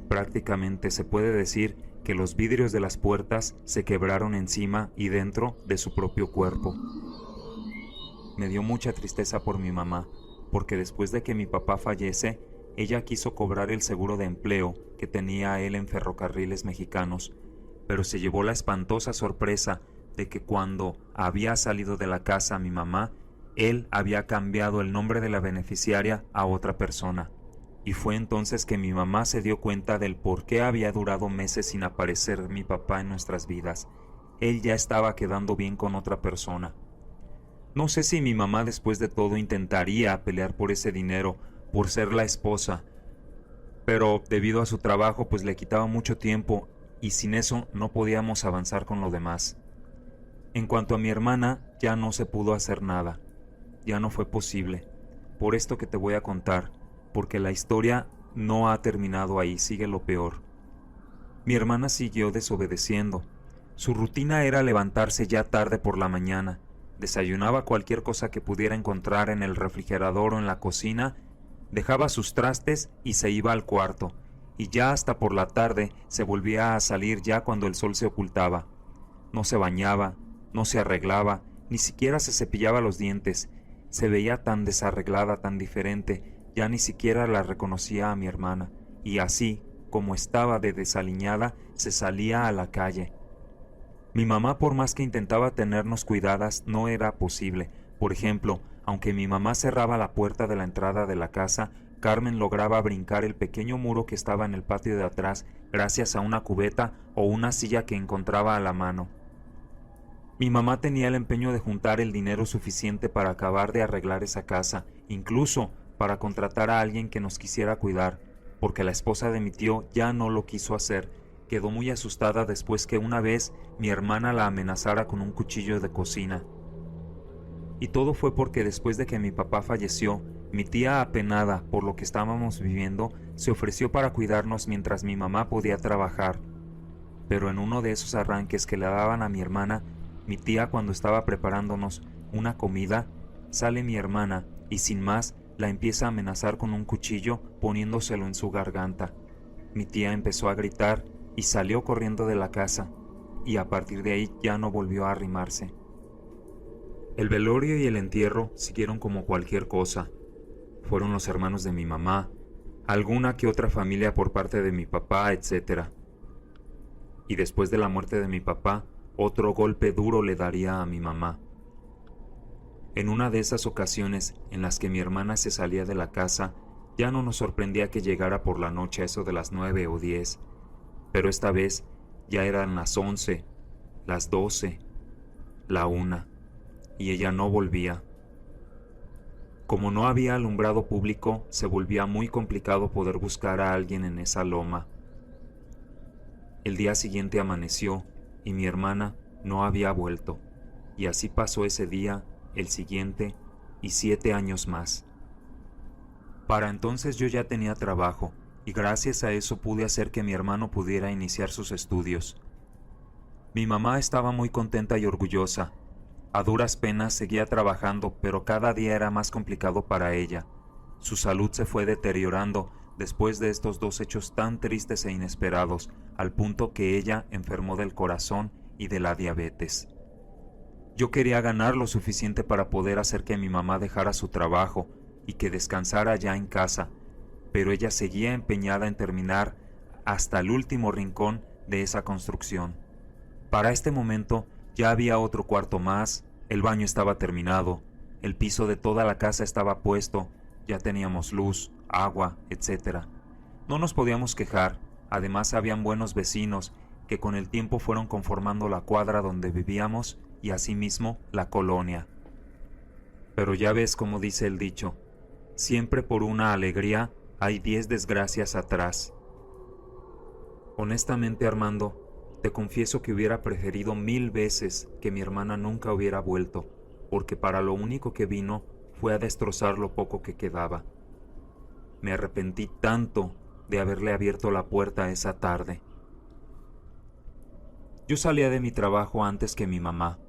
Prácticamente se puede decir que los vidrios de las puertas se quebraron encima y dentro de su propio cuerpo. Me dio mucha tristeza por mi mamá, porque después de que mi papá fallece, ella quiso cobrar el seguro de empleo que tenía él en Ferrocarriles Mexicanos, pero se llevó la espantosa sorpresa de que cuando había salido de la casa mi mamá, él había cambiado el nombre de la beneficiaria a otra persona. Y fue entonces que mi mamá se dio cuenta del por qué había durado meses sin aparecer mi papá en nuestras vidas, él ya estaba quedando bien con otra persona. No sé si mi mamá después de todo intentaría pelear por ese dinero, por ser la esposa, pero debido a su trabajo pues le quitaba mucho tiempo y sin eso no podíamos avanzar con lo demás. En cuanto a mi hermana, ya no se pudo hacer nada, ya no fue posible, por esto que te voy a contar, porque la historia no ha terminado ahí, sigue lo peor. Mi hermana siguió desobedeciendo. Su rutina era levantarse ya tarde por la mañana, desayunaba cualquier cosa que pudiera encontrar en el refrigerador o en la cocina, dejaba sus trastes y se iba al cuarto, y ya hasta por la tarde se volvía a salir ya cuando el sol se ocultaba. No se bañaba, no se arreglaba, ni siquiera se cepillaba los dientes. Se veía tan desarreglada, tan diferente, ya ni siquiera la reconocía a mi hermana, y así, como estaba de desaliñada, se salía a la calle. Mi mamá, por más que intentaba tenernos cuidadas, no era posible. Por ejemplo, aunque mi mamá cerraba la puerta de la entrada de la casa, Carmen lograba brincar el pequeño muro que estaba en el patio de atrás gracias a una cubeta o una silla que encontraba a la mano. Mi mamá tenía el empeño de juntar el dinero suficiente para acabar de arreglar esa casa, incluso para contratar a alguien que nos quisiera cuidar, porque la esposa de mi tío ya no lo quiso hacer. Quedó muy asustada después que una vez mi hermana la amenazara con un cuchillo de cocina. Y todo fue porque después de que mi papá falleció, mi tía, apenada por lo que estábamos viviendo, se ofreció para cuidarnos mientras mi mamá podía trabajar. Pero en uno de esos arranques que le daban a mi hermana, mi tía, cuando estaba preparándonos una comida, sale mi hermana y sin más la empieza a amenazar con un cuchillo poniéndoselo en su garganta. Mi tía empezó a gritar y salió corriendo de la casa, y a partir de ahí ya no volvió a arrimarse. El velorio y el entierro siguieron como cualquier cosa. Fueron los hermanos de mi mamá, alguna que otra familia por parte de mi papá, etc. Y después de la muerte de mi papá, otro golpe duro le daría a mi mamá. En una de esas ocasiones en las que mi hermana se salía de la casa, ya no nos sorprendía que llegara por la noche a eso de las 9 o 10, pero esta vez ya eran las 11, las 12, la 1, y ella no volvía. Como no había alumbrado público, se volvía muy complicado poder buscar a alguien en esa loma. El día siguiente amaneció y mi hermana no había vuelto, y así pasó ese día, el siguiente y 7 años más. Para entonces yo ya tenía trabajo, y gracias a eso pude hacer que mi hermano pudiera iniciar sus estudios. Mi mamá estaba muy contenta y orgullosa. A duras penas seguía trabajando, pero cada día era más complicado para ella. Su salud se fue deteriorando después de estos 2 hechos tan tristes e inesperados, al punto que ella enfermó del corazón y de la diabetes. Yo quería ganar lo suficiente para poder hacer que mi mamá dejara su trabajo y que descansara ya en casa, pero ella seguía empeñada en terminar hasta el último rincón de esa construcción. Para este momento ya había otro cuarto más, el baño estaba terminado, el piso de toda la casa estaba puesto, ya teníamos luz, agua, etc. No nos podíamos quejar, además habían buenos vecinos que con el tiempo fueron conformando la cuadra donde vivíamos y asimismo la colonia. Pero ya ves como dice el dicho, siempre por una alegría hay 10 desgracias atrás. Honestamente, Armando, te confieso que hubiera preferido 1000 veces que mi hermana nunca hubiera vuelto, porque para lo único que vino fue a destrozar lo poco que quedaba. Me arrepentí tanto de haberle abierto la puerta esa tarde. Yo salía de mi trabajo antes que mi mamá.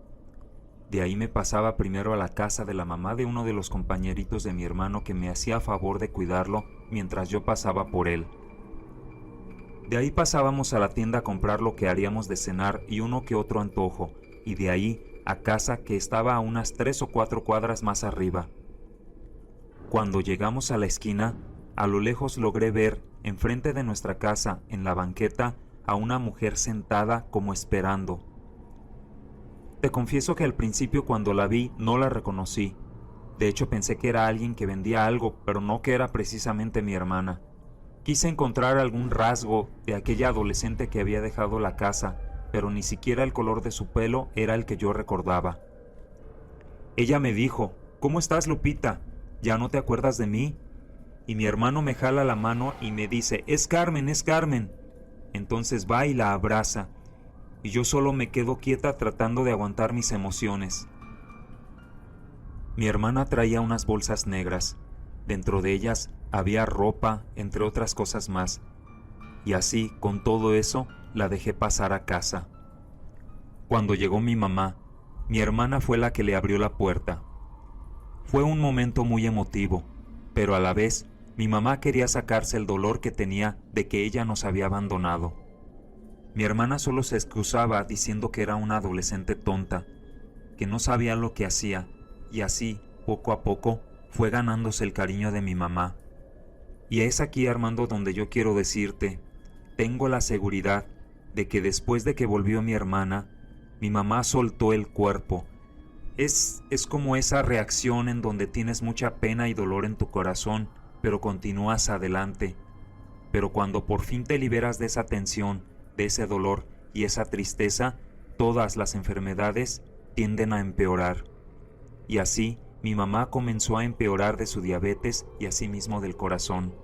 De ahí me pasaba primero a la casa de la mamá de uno de los compañeritos de mi hermano que me hacía favor de cuidarlo mientras yo pasaba por él. De ahí pasábamos a la tienda a comprar lo que haríamos de cenar y uno que otro antojo, y de ahí a casa que estaba a unas 3 o 4 cuadras más arriba. Cuando llegamos a la esquina, a lo lejos logré ver, enfrente de nuestra casa, en la banqueta, a una mujer sentada como esperando. Te confieso que al principio cuando la vi no la reconocí. De hecho pensé que era alguien que vendía algo, pero no que era precisamente mi hermana. Quise encontrar algún rasgo de aquella adolescente que había dejado la casa, pero ni siquiera el color de su pelo era el que yo recordaba. Ella me dijo: «¿Cómo estás, Lupita? ¿Ya no te acuerdas de mí?». Y mi hermano me jala la mano y me dice: «Es Carmen, es Carmen». Entonces va y la abraza, y yo solo me quedo quieta tratando de aguantar mis emociones. Mi hermana traía unas bolsas negras. Dentro de ellas había ropa, entre otras cosas más. Y así, con todo eso, la dejé pasar a casa. Cuando llegó mi mamá, mi hermana fue la que le abrió la puerta. Fue un momento muy emotivo, pero a la vez mi mamá quería sacarse el dolor que tenía de que ella nos había abandonado. Mi hermana solo se excusaba diciendo que era una adolescente tonta, que no sabía lo que hacía, y así, poco a poco, fue ganándose el cariño de mi mamá. Y es aquí, Armando, donde yo quiero decirte, tengo la seguridad de que después de que volvió mi hermana, mi mamá soltó el cuerpo. Es como esa reacción en donde tienes mucha pena y dolor en tu corazón, pero continúas adelante. Pero cuando por fin te liberas de esa tensión, de ese dolor y esa tristeza, todas las enfermedades tienden a empeorar. Y así, mi mamá comenzó a empeorar de su diabetes y asimismo del corazón.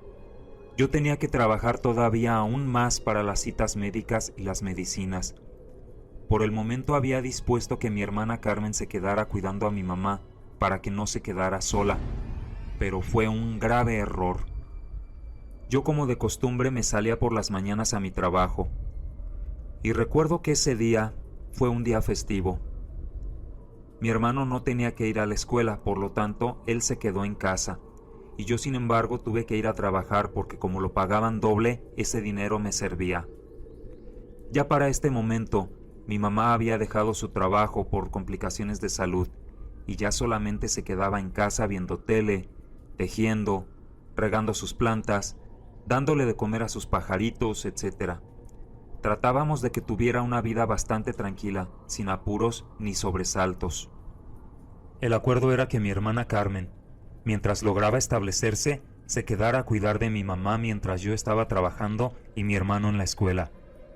Yo tenía que trabajar todavía aún más para las citas médicas y las medicinas. Por el momento había dispuesto que mi hermana Carmen se quedara cuidando a mi mamá para que no se quedara sola, pero fue un grave error. Yo, como de costumbre, me salía por las mañanas a mi trabajo, y recuerdo que ese día fue un día festivo. Mi hermano no tenía que ir a la escuela, por lo tanto, él se quedó en casa, y yo, sin embargo, tuve que ir a trabajar porque como lo pagaban doble, ese dinero me servía. Ya para este momento, mi mamá había dejado su trabajo por complicaciones de salud, y ya solamente se quedaba en casa viendo tele, tejiendo, regando sus plantas, dándole de comer a sus pajaritos, etc. Tratábamos de que tuviera una vida bastante tranquila, sin apuros ni sobresaltos. El acuerdo era que mi hermana Carmen, mientras lograba establecerse, se quedara a cuidar de mi mamá mientras yo estaba trabajando y mi hermano en la escuela,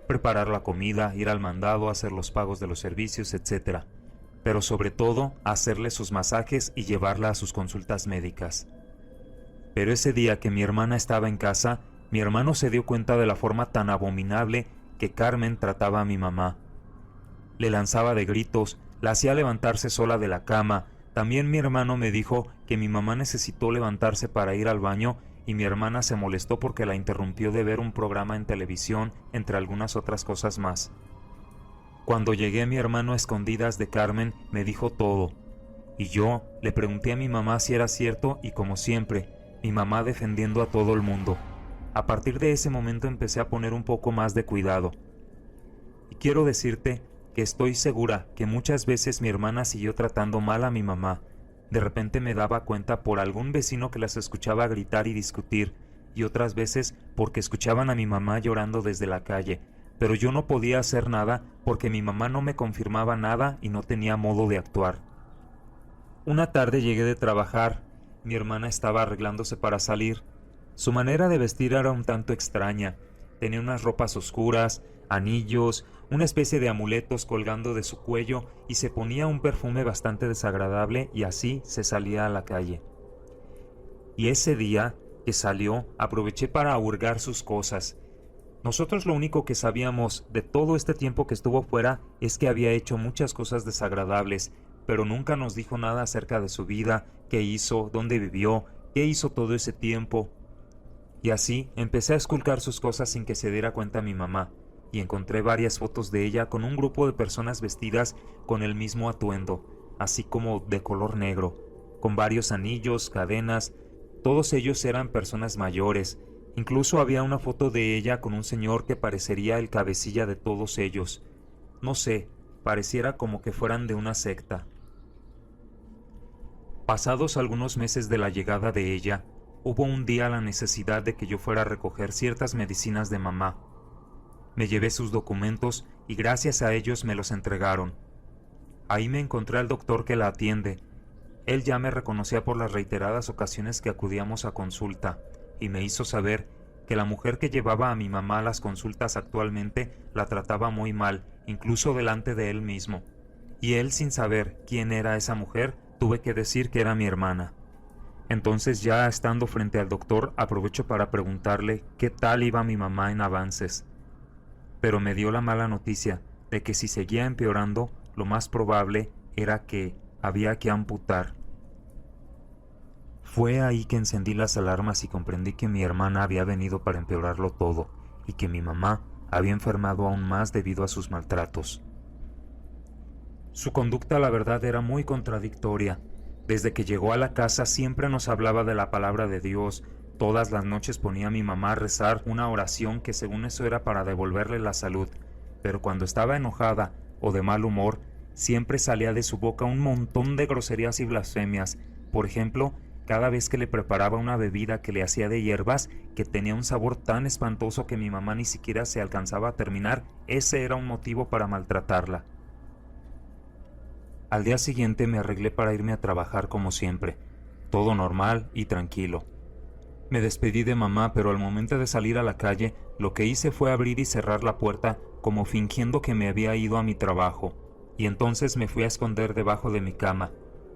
preparar la comida, ir al mandado, hacer los pagos de los servicios, etc. Pero sobre todo, hacerle sus masajes y llevarla a sus consultas médicas. Pero ese día que mi hermana estaba en casa, mi hermano se dio cuenta de la forma tan abominable que Carmen trataba a mi mamá. Le lanzaba de gritos, la hacía levantarse sola de la cama. También mi hermano me dijo que mi mamá necesitó levantarse para ir al baño y mi hermana se molestó porque la interrumpió de ver un programa en televisión, entre algunas otras cosas más. Cuando llegué, mi hermano a escondidas de Carmen me dijo todo, y yo le pregunté a mi mamá si era cierto y, como siempre, mi mamá defendiendo a todo el mundo. A partir de ese momento empecé a poner un poco más de cuidado. Y quiero decirte que estoy segura que muchas veces mi hermana siguió tratando mal a mi mamá. De repente me daba cuenta por algún vecino que las escuchaba gritar y discutir, y otras veces porque escuchaban a mi mamá llorando desde la calle, pero yo no podía hacer nada porque mi mamá no me confirmaba nada y no tenía modo de actuar. Una tarde llegué de trabajar, mi hermana estaba arreglándose para salir. Su manera de vestir era un tanto extraña, tenía unas ropas oscuras, anillos, una especie de amuletos colgando de su cuello y se ponía un perfume bastante desagradable y así se salía a la calle. Y ese día que salió aproveché para hurgar sus cosas. Nosotros lo único que sabíamos de todo este tiempo que estuvo fuera es que había hecho muchas cosas desagradables, pero nunca nos dijo nada acerca de su vida, qué hizo, dónde vivió, qué hizo todo ese tiempo. Y así empecé a esculcar sus cosas sin que se diera cuenta mi mamá, y encontré varias fotos de ella con un grupo de personas vestidas con el mismo atuendo, así como de color negro, con varios anillos, cadenas. Todos ellos eran personas mayores. Incluso había una foto de ella con un señor que parecería el cabecilla de todos ellos. No sé, pareciera como que fueran de una secta. Pasados algunos meses de la llegada de ella, hubo un día la necesidad de que yo fuera a recoger ciertas medicinas de mamá. Me llevé sus documentos y gracias a ellos me los entregaron. Ahí me encontré al doctor que la atiende. Él ya me reconocía por las reiteradas ocasiones que acudíamos a consulta y me hizo saber que la mujer que llevaba a mi mamá a las consultas actualmente la trataba muy mal incluso delante de él mismo. Y él, sin saber quién era esa mujer, tuve que decir que era mi hermana. Entonces, ya estando frente al doctor, aprovecho para preguntarle qué tal iba mi mamá en avances. Pero me dio la mala noticia de que si seguía empeorando, lo más probable era que había que amputar. Fue ahí que encendí las alarmas y comprendí que mi hermana había venido para empeorarlo todo y que mi mamá había enfermado aún más debido a sus maltratos. Su conducta, la verdad, era muy contradictoria. Desde que llegó a la casa siempre nos hablaba de la palabra de Dios. Todas las noches ponía a mi mamá a rezar una oración que según eso era para devolverle la salud, pero cuando estaba enojada o de mal humor, siempre salía de su boca un montón de groserías y blasfemias. Por ejemplo, cada vez que le preparaba una bebida que le hacía de hierbas, que tenía un sabor tan espantoso que mi mamá ni siquiera se alcanzaba a terminar, ese era un motivo para maltratarla. Al día siguiente me arreglé para irme a trabajar como siempre, todo normal y tranquilo. Me despedí de mamá, pero al momento de salir a la calle, lo que hice fue abrir y cerrar la puerta como fingiendo que me había ido a mi trabajo, y entonces me fui a esconder debajo de mi cama,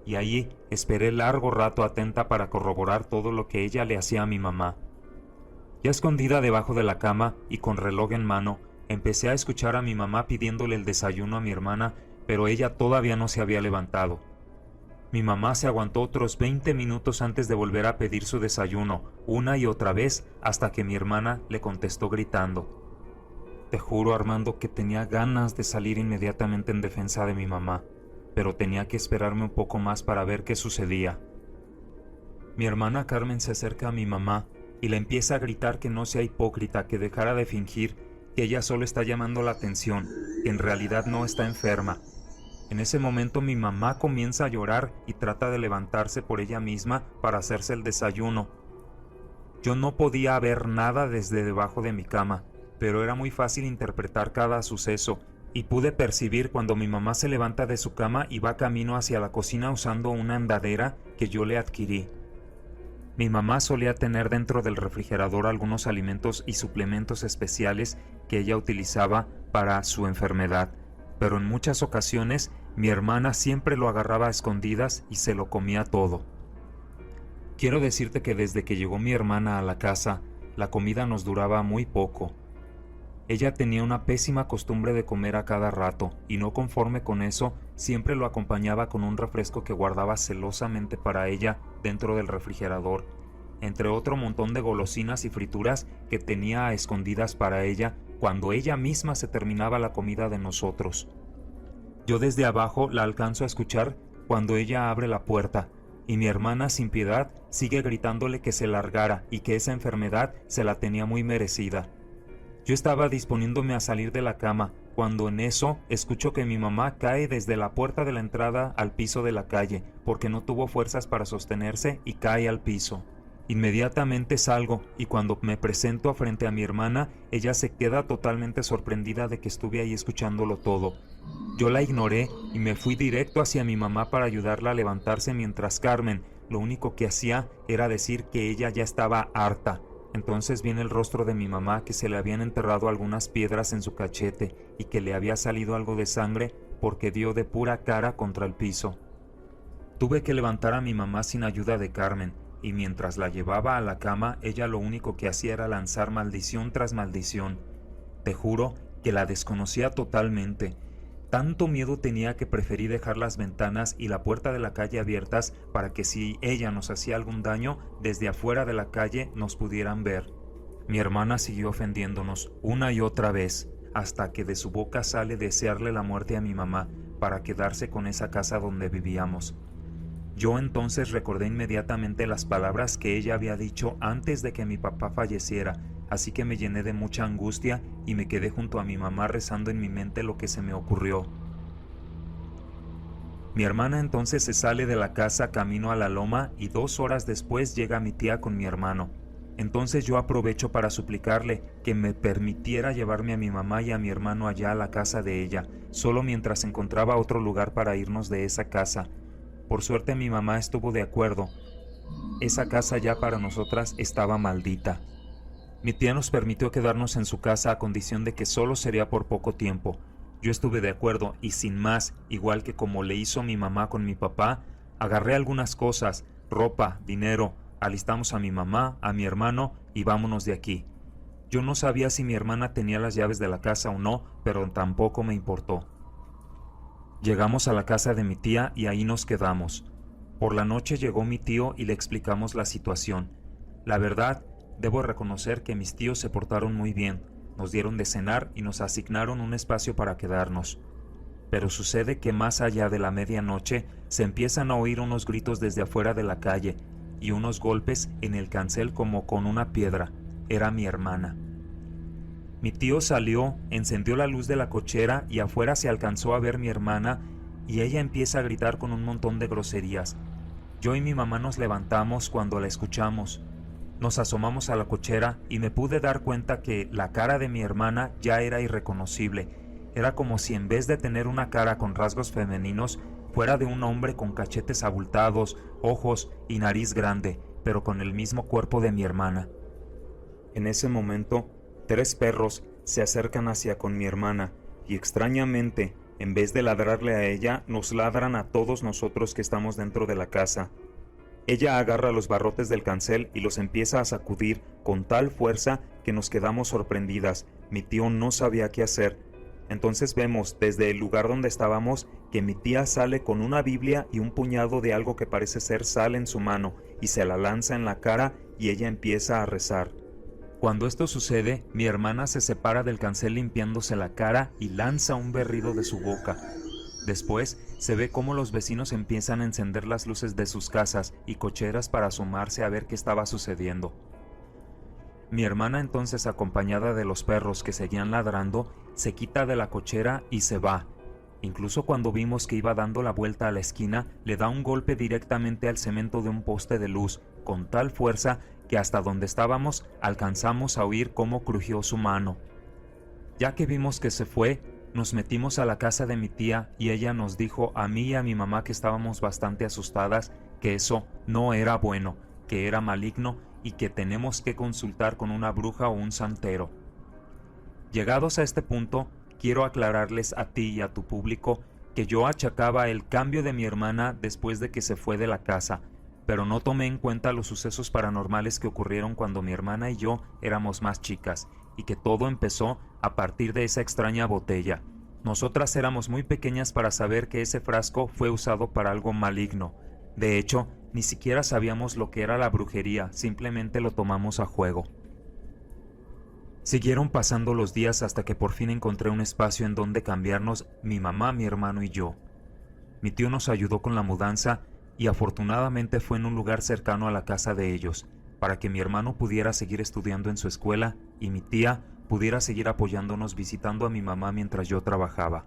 y allí esperé largo rato atenta para corroborar todo lo que ella le hacía a mi mamá. Ya escondida debajo de la cama y con reloj en mano, empecé a escuchar a mi mamá pidiéndole el desayuno a mi hermana, pero ella todavía no se había levantado. Mi mamá se aguantó otros 20 minutos antes de volver a pedir su desayuno, una y otra vez, hasta que mi hermana le contestó gritando. Te juro, Armando, que tenía ganas de salir inmediatamente en defensa de mi mamá, pero tenía que esperarme un poco más para ver qué sucedía. Mi hermana Carmen se acerca a mi mamá y le empieza a gritar que no sea hipócrita, que dejara de fingir, que ella solo está llamando la atención, que en realidad no está enferma. En ese momento mi mamá comienza a llorar y trata de levantarse por ella misma para hacerse el desayuno. Yo no podía ver nada desde debajo de mi cama, pero era muy fácil interpretar cada suceso, y pude percibir cuando mi mamá se levanta de su cama y va camino hacia la cocina usando una andadera que yo le adquirí. Mi mamá solía tener dentro del refrigerador algunos alimentos y suplementos especiales que ella utilizaba para su enfermedad, pero en muchas ocasiones mi hermana siempre lo agarraba a escondidas y se lo comía todo. Quiero decirte que desde que llegó mi hermana a la casa, la comida nos duraba muy poco. Ella tenía una pésima costumbre de comer a cada rato, y no conforme con eso, siempre lo acompañaba con un refresco que guardaba celosamente para ella dentro del refrigerador, entre otro montón de golosinas y frituras que tenía a escondidas para ella cuando ella misma se terminaba la comida de nosotros. Yo desde abajo la alcanzo a escuchar cuando ella abre la puerta, y mi hermana sin piedad sigue gritándole que se largara y que esa enfermedad se la tenía muy merecida. Yo estaba disponiéndome a salir de la cama, cuando en eso escucho que mi mamá cae desde la puerta de la entrada al piso de la calle, porque no tuvo fuerzas para sostenerse y cae al piso. Inmediatamente salgo, y cuando me presento frente a mi hermana, ella se queda totalmente sorprendida de que estuve ahí escuchándolo todo. Yo la ignoré y me fui directo hacia mi mamá para ayudarla a levantarse, mientras Carmen lo único que hacía era decir que ella ya estaba harta. Entonces viene el rostro de mi mamá, que se le habían enterrado algunas piedras en su cachete y que le había salido algo de sangre porque dio de pura cara contra el piso. Tuve que levantar a mi mamá sin ayuda de Carmen, y mientras la llevaba a la cama, ella lo único que hacía era lanzar maldición tras maldición. Te juro que la desconocía totalmente. Tanto miedo tenía que preferí dejar las ventanas y la puerta de la calle abiertas para que si ella nos hacía algún daño, desde afuera de la calle nos pudieran ver. Mi hermana siguió ofendiéndonos una y otra vez, hasta que de su boca sale desearle la muerte a mi mamá para quedarse con esa casa donde vivíamos. Yo entonces recordé inmediatamente las palabras que ella había dicho antes de que mi papá falleciera, así que me llené de mucha angustia y me quedé junto a mi mamá rezando en mi mente lo que se me ocurrió. Mi hermana entonces se sale de la casa camino a la loma y 2 horas después llega mi tía con mi hermano. Entonces yo aprovecho para suplicarle que me permitiera llevarme a mi mamá y a mi hermano allá a la casa de ella, solo mientras encontraba otro lugar para irnos de esa casa. Por suerte mi mamá estuvo de acuerdo. Esa casa ya para nosotras estaba maldita. Mi tía nos permitió quedarnos en su casa a condición de que solo sería por poco tiempo. Yo estuve de acuerdo y sin más, igual que como le hizo mi mamá con mi papá, agarré algunas cosas, ropa, dinero, alistamos a mi mamá, a mi hermano y vámonos de aquí. Yo no sabía si mi hermana tenía las llaves de la casa o no, pero tampoco me importó. Llegamos a la casa de mi tía y ahí nos quedamos. Por la noche llegó mi tío y le explicamos la situación. La verdad, debo reconocer que mis tíos se portaron muy bien, nos dieron de cenar y nos asignaron un espacio para quedarnos. Pero sucede que más allá de la medianoche se empiezan a oír unos gritos desde afuera de la calle y unos golpes en el cancel como con una piedra. Era mi hermana. Mi tío salió, encendió la luz de la cochera y afuera se alcanzó a ver mi hermana y ella empieza a gritar con un montón de groserías. Yo y mi mamá nos levantamos cuando la escuchamos. Nos asomamos a la cochera y me pude dar cuenta que la cara de mi hermana ya era irreconocible. Era como si en vez de tener una cara con rasgos femeninos, fuera de un hombre con cachetes abultados, ojos y nariz grande, pero con el mismo cuerpo de mi hermana. En ese momento, 3 perros se acercan hacia con mi hermana y extrañamente, en vez de ladrarle a ella, nos ladran a todos nosotros que estamos dentro de la casa. Ella agarra los barrotes del cancel y los empieza a sacudir con tal fuerza que nos quedamos sorprendidas. Mi tío no sabía qué hacer. Entonces vemos desde el lugar donde estábamos que mi tía sale con una Biblia y un puñado de algo que parece ser sal en su mano y se la lanza en la cara y ella empieza a rezar. Cuando esto sucede, mi hermana se separa del cancel limpiándose la cara y lanza un berrido de su boca. Después se ve cómo los vecinos empiezan a encender las luces de sus casas y cocheras para asomarse a ver qué estaba sucediendo. Mi hermana entonces, acompañada de los perros que seguían ladrando, se quita de la cochera y se va. Incluso cuando vimos que iba dando la vuelta a la esquina, le da un golpe directamente al cemento de un poste de luz, con tal fuerza que hasta donde estábamos alcanzamos a oír cómo crujió su mano. Ya que vimos que se fue, nos metimos a la casa de mi tía y ella nos dijo a mí y a mi mamá, que estábamos bastante asustadas, que eso no era bueno, que era maligno y que tenemos que consultar con una bruja o un santero. Llegados a este punto, quiero aclararles a ti y a tu público que yo achacaba el cambio de mi hermana después de que se fue de la casa, pero no tomé en cuenta los sucesos paranormales que ocurrieron cuando mi hermana y yo éramos más chicas, y que todo empezó a partir de esa extraña botella. Nosotras éramos muy pequeñas para saber que ese frasco fue usado para algo maligno. De hecho, ni siquiera sabíamos lo que era la brujería, simplemente lo tomamos a juego. Siguieron pasando los días hasta que por fin encontré un espacio en donde cambiarnos mi mamá, mi hermano y yo. Mi tío nos ayudó con la mudanza y afortunadamente fue en un lugar cercano a la casa de ellos, para que mi hermano pudiera seguir estudiando en su escuela y mi tía pudiera seguir apoyándonos visitando a mi mamá mientras yo trabajaba.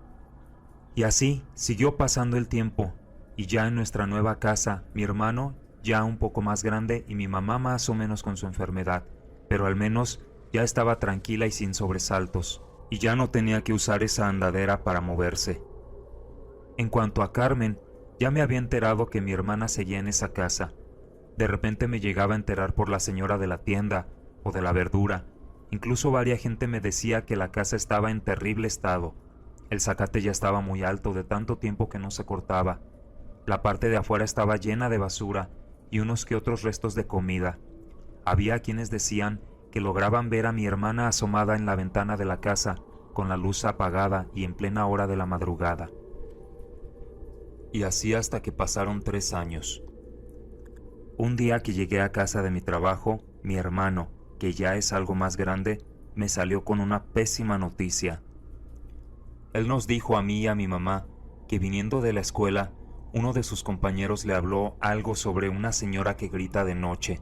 Y así siguió pasando el tiempo, y ya en nuestra nueva casa, mi hermano ya un poco más grande y mi mamá más o menos con su enfermedad, pero al menos ya estaba tranquila y sin sobresaltos, y ya no tenía que usar esa andadera para moverse. En cuanto a Carmen, ya me había enterado que mi hermana seguía en esa casa. De repente me llegaba a enterar por la señora de la tienda o de la verdura. Incluso varias gente me decía que la casa estaba en terrible estado. El zacate ya estaba muy alto de tanto tiempo que no se cortaba. La parte de afuera estaba llena de basura y unos que otros restos de comida. Había quienes decían que lograban ver a mi hermana asomada en la ventana de la casa, con la luz apagada y en plena hora de la madrugada. Y así hasta que pasaron 3 años. Un día que llegué a casa de mi trabajo, mi hermano, que ya es algo más grande, me salió con una pésima noticia. Él nos dijo a mí y a mi mamá que viniendo de la escuela, uno de sus compañeros le habló algo sobre una señora que grita de noche.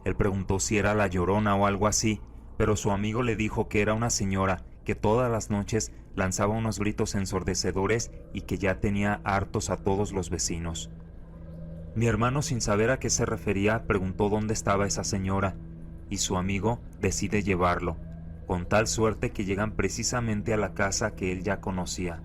Él preguntó si era la Llorona o algo así, pero su amigo le dijo que era una señora que todas las noches lanzaba unos gritos ensordecedores y que ya tenía hartos a todos los vecinos. Mi hermano, sin saber a qué se refería, preguntó dónde estaba esa señora, y su amigo decide llevarlo, con tal suerte que llegan precisamente a la casa que él ya conocía.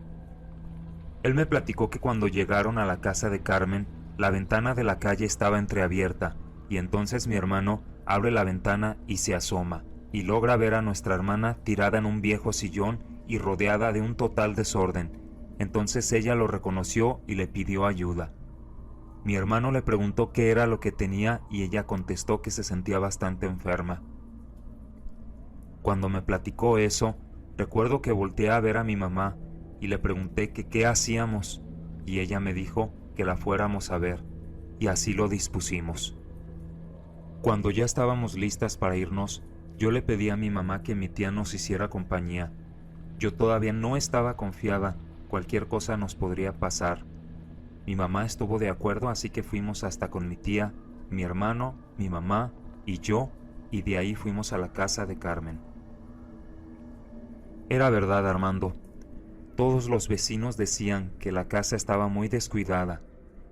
Él me platicó que cuando llegaron a la casa de Carmen, la ventana de la calle estaba entreabierta, y entonces mi hermano abre la ventana y se asoma, y logra ver a nuestra hermana tirada en un viejo sillón y rodeada de un total desorden. Entonces ella lo reconoció y le pidió ayuda. Mi hermano le preguntó qué era lo que tenía y ella contestó que se sentía bastante enferma. Cuando me platicó eso, recuerdo que volteé a ver a mi mamá y le pregunté que qué hacíamos, y ella me dijo que la fuéramos a ver, y así lo dispusimos. Cuando ya estábamos listas para irnos, yo le pedí a mi mamá que mi tía nos hiciera compañía. Yo todavía no estaba confiada, cualquier cosa nos podría pasar. Mi mamá estuvo de acuerdo, así que fuimos hasta con mi tía, mi hermano, mi mamá y yo, y de ahí fuimos a la casa de Carmen. Era verdad, Armando. Todos los vecinos decían que la casa estaba muy descuidada.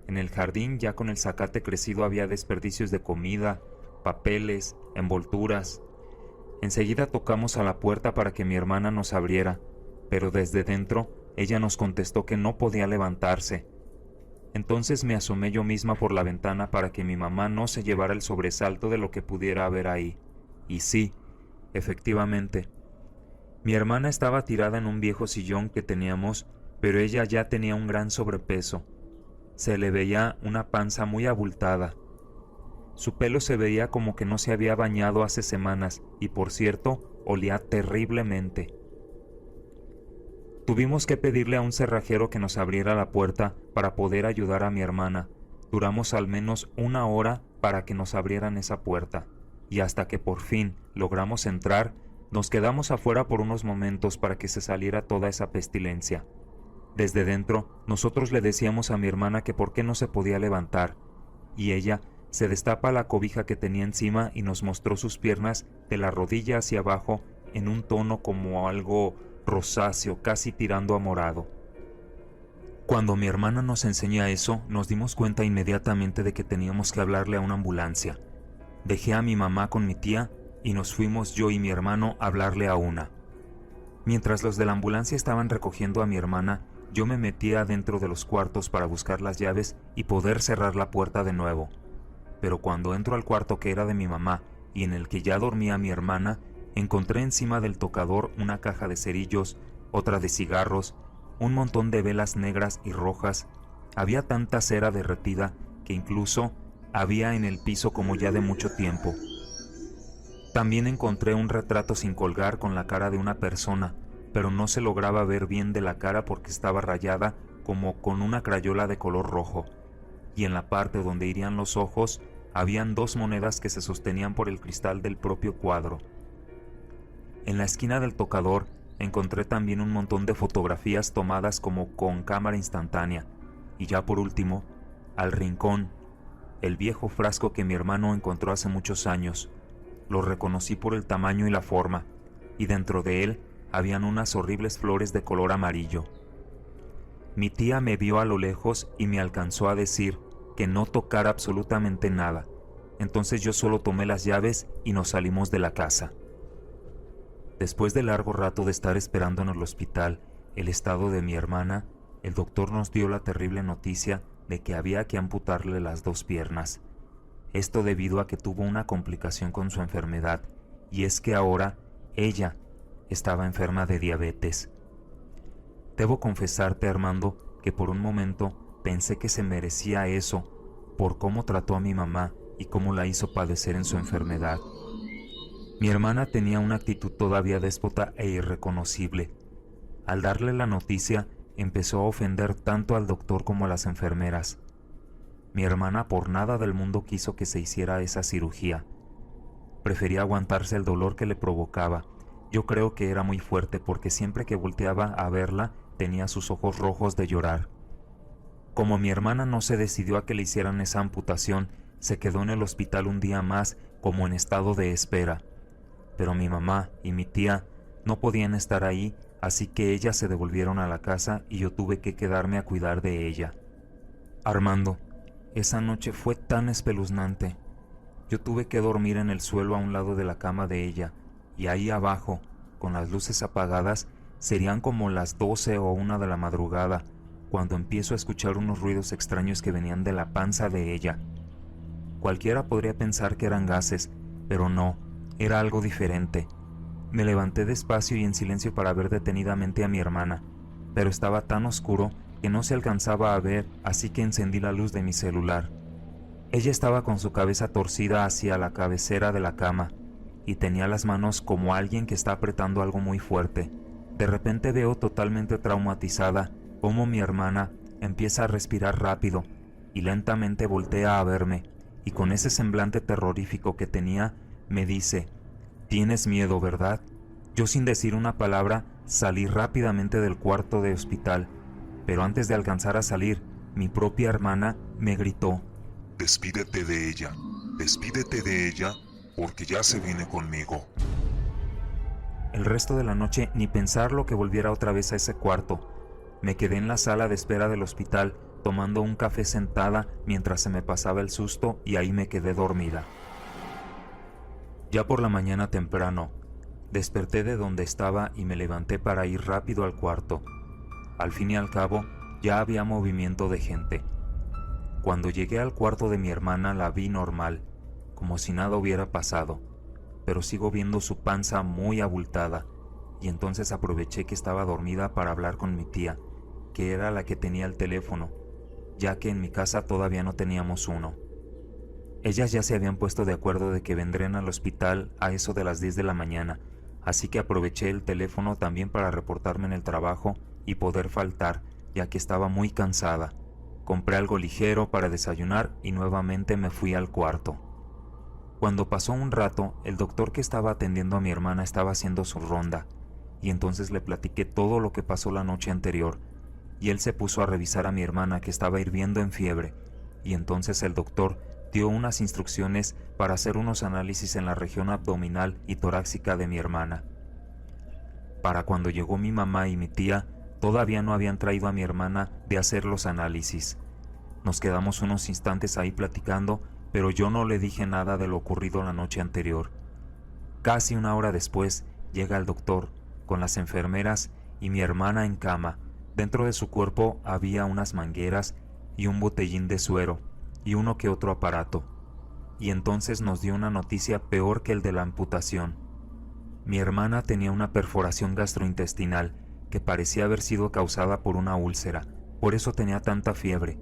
En el jardín, ya con el zacate crecido, había desperdicios de comida, papeles, envolturas. Enseguida tocamos a la puerta para que mi hermana nos abriera, pero desde dentro ella nos contestó que no podía levantarse. Entonces me asomé yo misma por la ventana para que mi mamá no se llevara el sobresalto de lo que pudiera haber ahí. Y sí, efectivamente, mi hermana estaba tirada en un viejo sillón que teníamos, pero ella ya tenía un gran sobrepeso. Se le veía una panza muy abultada. Su pelo se veía como que no se había bañado hace semanas y, por cierto, olía terriblemente. Tuvimos que pedirle a un cerrajero que nos abriera la puerta para poder ayudar a mi hermana. Duramos al menos 1 hora para que nos abrieran esa puerta, y hasta que por fin logramos entrar, nos quedamos afuera por unos momentos para que se saliera toda esa pestilencia. Desde dentro, nosotros le decíamos a mi hermana que por qué no se podía levantar, y ella se destapa la cobija que tenía encima y nos mostró sus piernas de la rodilla hacia abajo en un tono como algo rosáceo, casi tirando a morado. Cuando mi hermana nos enseña eso, nos dimos cuenta inmediatamente de que teníamos que hablarle a una ambulancia. Dejé a mi mamá con mi tía y nos fuimos yo y mi hermano a hablarle a una. Mientras los de la ambulancia estaban recogiendo a mi hermana, yo me metí adentro de los cuartos para buscar las llaves y poder cerrar la puerta de nuevo. Pero cuando entro al cuarto que era de mi mamá y en el que ya dormía mi hermana, encontré encima del tocador una caja de cerillos, otra de cigarros, un montón de velas negras y rojas. Había tanta cera derretida que incluso había en el piso como ya de mucho tiempo. También encontré un retrato sin colgar con la cara de una persona, pero no se lograba ver bien de la cara porque estaba rayada como con una crayola de color rojo, y en la parte donde irían los ojos habían 2 monedas que se sostenían por el cristal del propio cuadro. En la esquina del tocador encontré también un montón de fotografías tomadas como con cámara instantánea, y ya por último, al rincón, el viejo frasco que mi hermano encontró hace muchos años. Lo reconocí por el tamaño y la forma, y dentro de él habían unas horribles flores de color amarillo. Mi tía me vio a lo lejos y me alcanzó a decir que no tocara absolutamente nada. Entonces yo solo tomé las llaves y nos salimos de la casa. Después de largo rato de estar esperando en el hospital el estado de mi hermana, el doctor nos dio la terrible noticia de que había que amputarle las 2 piernas. Esto debido a que tuvo una complicación con su enfermedad, y es que ahora ella estaba enferma de diabetes. Debo confesarte, Armando, que por un momento pensé que se merecía eso por cómo trató a mi mamá y cómo la hizo padecer en su enfermedad. Mi hermana tenía una actitud todavía déspota e irreconocible. Al darle la noticia, empezó a ofender tanto al doctor como a las enfermeras. Mi hermana por nada del mundo quiso que se hiciera esa cirugía. Prefería aguantarse el dolor que le provocaba. Yo creo que era muy fuerte porque siempre que volteaba a verla tenía sus ojos rojos de llorar. Como mi hermana no se decidió a que le hicieran esa amputación, se quedó en el hospital un día más como en estado de espera. Pero mi mamá y mi tía no podían estar ahí, así que ellas se devolvieron a la casa y yo tuve que quedarme a cuidar de ella. Armando, esa noche fue tan espeluznante. Yo tuve que dormir en el suelo a un lado de la cama de ella, y ahí abajo, con las luces apagadas, serían como las 12 o 1 de la madrugada, cuando empiezo a escuchar unos ruidos extraños que venían de la panza de ella. Cualquiera podría pensar que eran gases, pero no, era algo diferente. Me levanté despacio y en silencio para ver detenidamente a mi hermana, pero estaba tan oscuro que no se alcanzaba a ver, así que encendí la luz de mi celular. Ella estaba con su cabeza torcida hacia la cabecera de la cama y tenía las manos como alguien que está apretando algo muy fuerte. De repente veo totalmente traumatizada cómo mi hermana empieza a respirar rápido y lentamente voltea a verme, y con ese semblante terrorífico que tenía, me dice: «¿Tienes miedo, verdad?». Yo, sin decir una palabra, salí rápidamente del cuarto de hospital, pero antes de alcanzar a salir, mi propia hermana me gritó: Despídete de ella, porque ya se viene conmigo. El resto de la noche ni pensarlo que volviera otra vez a ese cuarto. Me quedé en la sala de espera del hospital tomando un café sentada mientras se me pasaba el susto, y ahí me quedé dormida. Ya por la mañana temprano, desperté de donde estaba y me levanté para ir rápido al cuarto. Al fin y al cabo, ya había movimiento de gente. Cuando llegué al cuarto de mi hermana la vi normal, como si nada hubiera pasado, pero sigo viendo su panza muy abultada, y entonces aproveché que estaba dormida para hablar con mi tía, que era la que tenía el teléfono, ya que en mi casa todavía no teníamos uno. Ellas ya se habían puesto de acuerdo de que vendrían al hospital a eso de las 10 de la mañana, así que aproveché el teléfono también para reportarme en el trabajo y poder faltar, ya que estaba muy cansada. Compré algo ligero para desayunar y nuevamente me fui al cuarto. Cuando pasó un rato, el doctor que estaba atendiendo a mi hermana estaba haciendo su ronda, y entonces le platiqué todo lo que pasó la noche anterior, y él se puso a revisar a mi hermana, que estaba hirviendo en fiebre, y entonces el doctor dio unas instrucciones para hacer unos análisis en la región abdominal y torácica de mi hermana. Para cuando llegó mi mamá y mi tía, todavía no habían traído a mi hermana de hacer los análisis. Nos quedamos unos instantes ahí platicando, pero yo no le dije nada de lo ocurrido la noche anterior. Casi una hora después llega el doctor con las enfermeras y mi hermana en cama. Dentro de su cuerpo había unas mangueras y un botellín de suero y uno que otro aparato. Y entonces nos dio una noticia peor que el de la amputación. Mi hermana tenía una perforación gastrointestinal que parecía haber sido causada por una úlcera, por eso tenía tanta fiebre.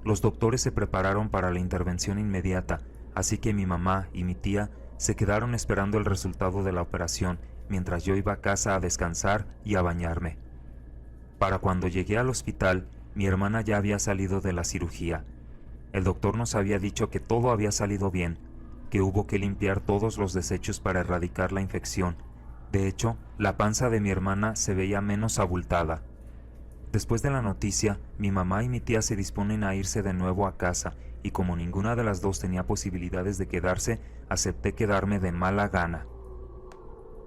Los doctores se prepararon para la intervención inmediata, así que mi mamá y mi tía se quedaron esperando el resultado de la operación mientras yo iba a casa a descansar y a bañarme. Para cuando llegué al hospital, mi hermana ya había salido de la cirugía. El doctor nos había dicho que todo había salido bien, que hubo que limpiar todos los desechos para erradicar la infección. De hecho, la panza de mi hermana se veía menos abultada. Después de la noticia, mi mamá y mi tía se disponen a irse de nuevo a casa, y como ninguna de las dos tenía posibilidades de quedarse, acepté quedarme de mala gana.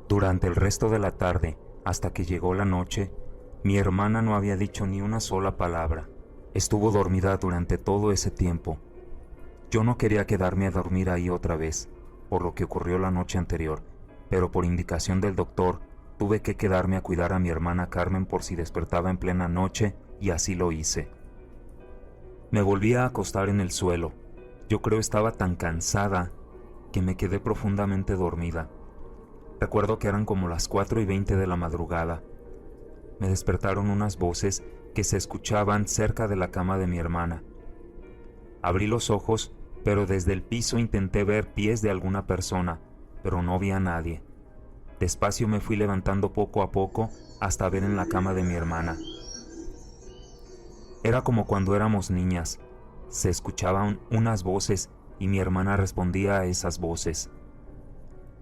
Durante el resto de la tarde, hasta que llegó la noche, mi hermana no había dicho ni una sola palabra. Estuvo dormida durante todo ese tiempo. Yo no quería quedarme a dormir ahí otra vez, por lo que ocurrió la noche anterior, pero por indicación del doctor, tuve que quedarme a cuidar a mi hermana Carmen por si despertaba en plena noche, y así lo hice. Me volví a acostar en el suelo. Yo creo estaba tan cansada que me quedé profundamente dormida. Recuerdo que eran como las 4:20 de la madrugada. Me despertaron unas voces que se escuchaban cerca de la cama de mi hermana. Abrí los ojos, pero desde el piso intenté ver pies de alguna persona, pero no vi a nadie. Despacio me fui levantando poco a poco hasta ver en la cama de mi hermana. Era como cuando éramos niñas. Se escuchaban unas voces y mi hermana respondía a esas voces.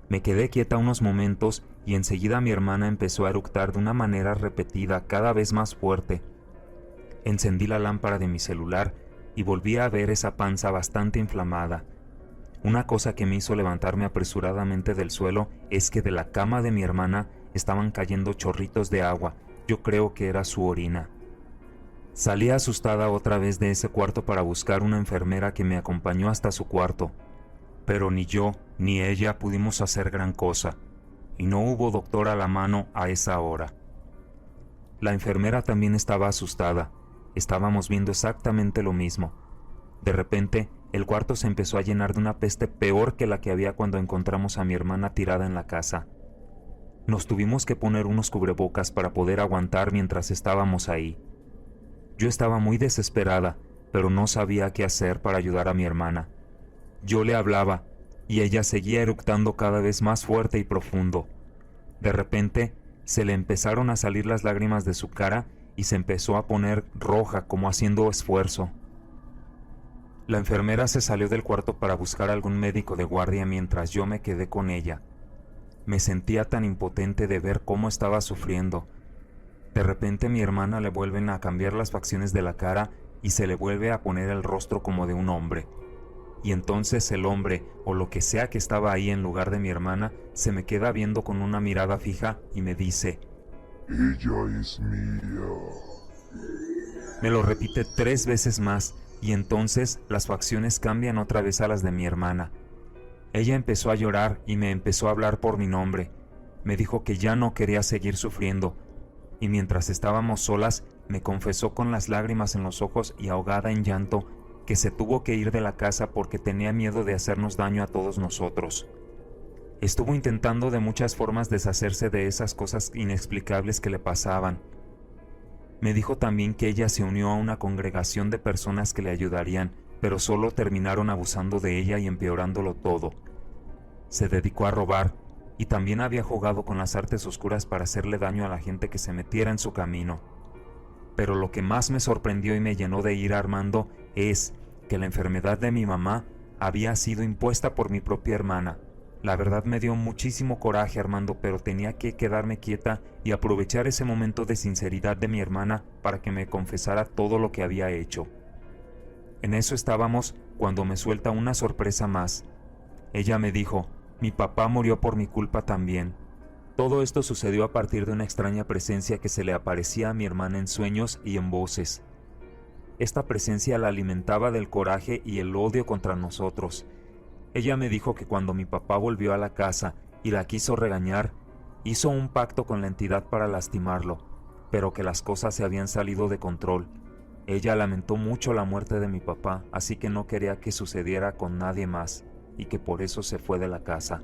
Me quedé quieta unos momentos y enseguida mi hermana empezó a eructar de una manera repetida, cada vez más fuerte. Encendí la lámpara de mi celular y volví a ver esa panza bastante inflamada. Una cosa que me hizo levantarme apresuradamente del suelo es que de la cama de mi hermana estaban cayendo chorritos de agua. Yo creo que era su orina. Salí asustada otra vez de ese cuarto para buscar una enfermera que me acompañó hasta su cuarto. Pero ni yo ni ella pudimos hacer gran cosa, y no hubo doctor a la mano a esa hora. La enfermera también estaba asustada. Estábamos viendo exactamente lo mismo. De repente, el cuarto se empezó a llenar de una peste peor que la que había cuando encontramos a mi hermana tirada en la casa. Nos tuvimos que poner unos cubrebocas para poder aguantar mientras estábamos ahí. Yo estaba muy desesperada, pero no sabía qué hacer para ayudar a mi hermana. Yo le hablaba, y ella seguía eructando cada vez más fuerte y profundo. De repente, se le empezaron a salir las lágrimas de su cara y se empezó a poner roja como haciendo esfuerzo. La enfermera se salió del cuarto para buscar algún médico de guardia mientras yo me quedé con ella. Me sentía tan impotente de ver cómo estaba sufriendo. De repente mi hermana le vuelven a cambiar las facciones de la cara y se le vuelve a poner el rostro como de un hombre. Y entonces el hombre, o lo que sea que estaba ahí en lugar de mi hermana, se me queda viendo con una mirada fija y me dice: Ella es mía. Me lo repite 3 veces más y entonces las facciones cambian otra vez a las de mi hermana. Ella empezó a llorar y me empezó a hablar por mi nombre. Me dijo que ya no quería seguir sufriendo y mientras estábamos solas me confesó con las lágrimas en los ojos y ahogada en llanto que se tuvo que ir de la casa porque tenía miedo de hacernos daño a todos nosotros. Estuvo intentando de muchas formas deshacerse de esas cosas inexplicables que le pasaban. Me dijo también que ella se unió a una congregación de personas que le ayudarían, pero solo terminaron abusando de ella y empeorándolo todo. Se dedicó a robar y también había jugado con las artes oscuras para hacerle daño a la gente que se metiera en su camino. Pero lo que más me sorprendió y me llenó de ira, Armando, es que la enfermedad de mi mamá había sido impuesta por mi propia hermana. La verdad me dio muchísimo coraje, Armando, pero tenía que quedarme quieta y aprovechar ese momento de sinceridad de mi hermana para que me confesara todo lo que había hecho. En eso estábamos cuando me suelta una sorpresa más. Ella me dijo: mi papá murió por mi culpa también. Todo esto sucedió a partir de una extraña presencia que se le aparecía a mi hermana en sueños y en voces. Esta presencia la alimentaba del coraje y el odio contra nosotros. Ella me dijo que cuando mi papá volvió a la casa y la quiso regañar, hizo un pacto con la entidad para lastimarlo, pero que las cosas se habían salido de control. Ella lamentó mucho la muerte de mi papá, así que no quería que sucediera con nadie más, y que por eso se fue de la casa.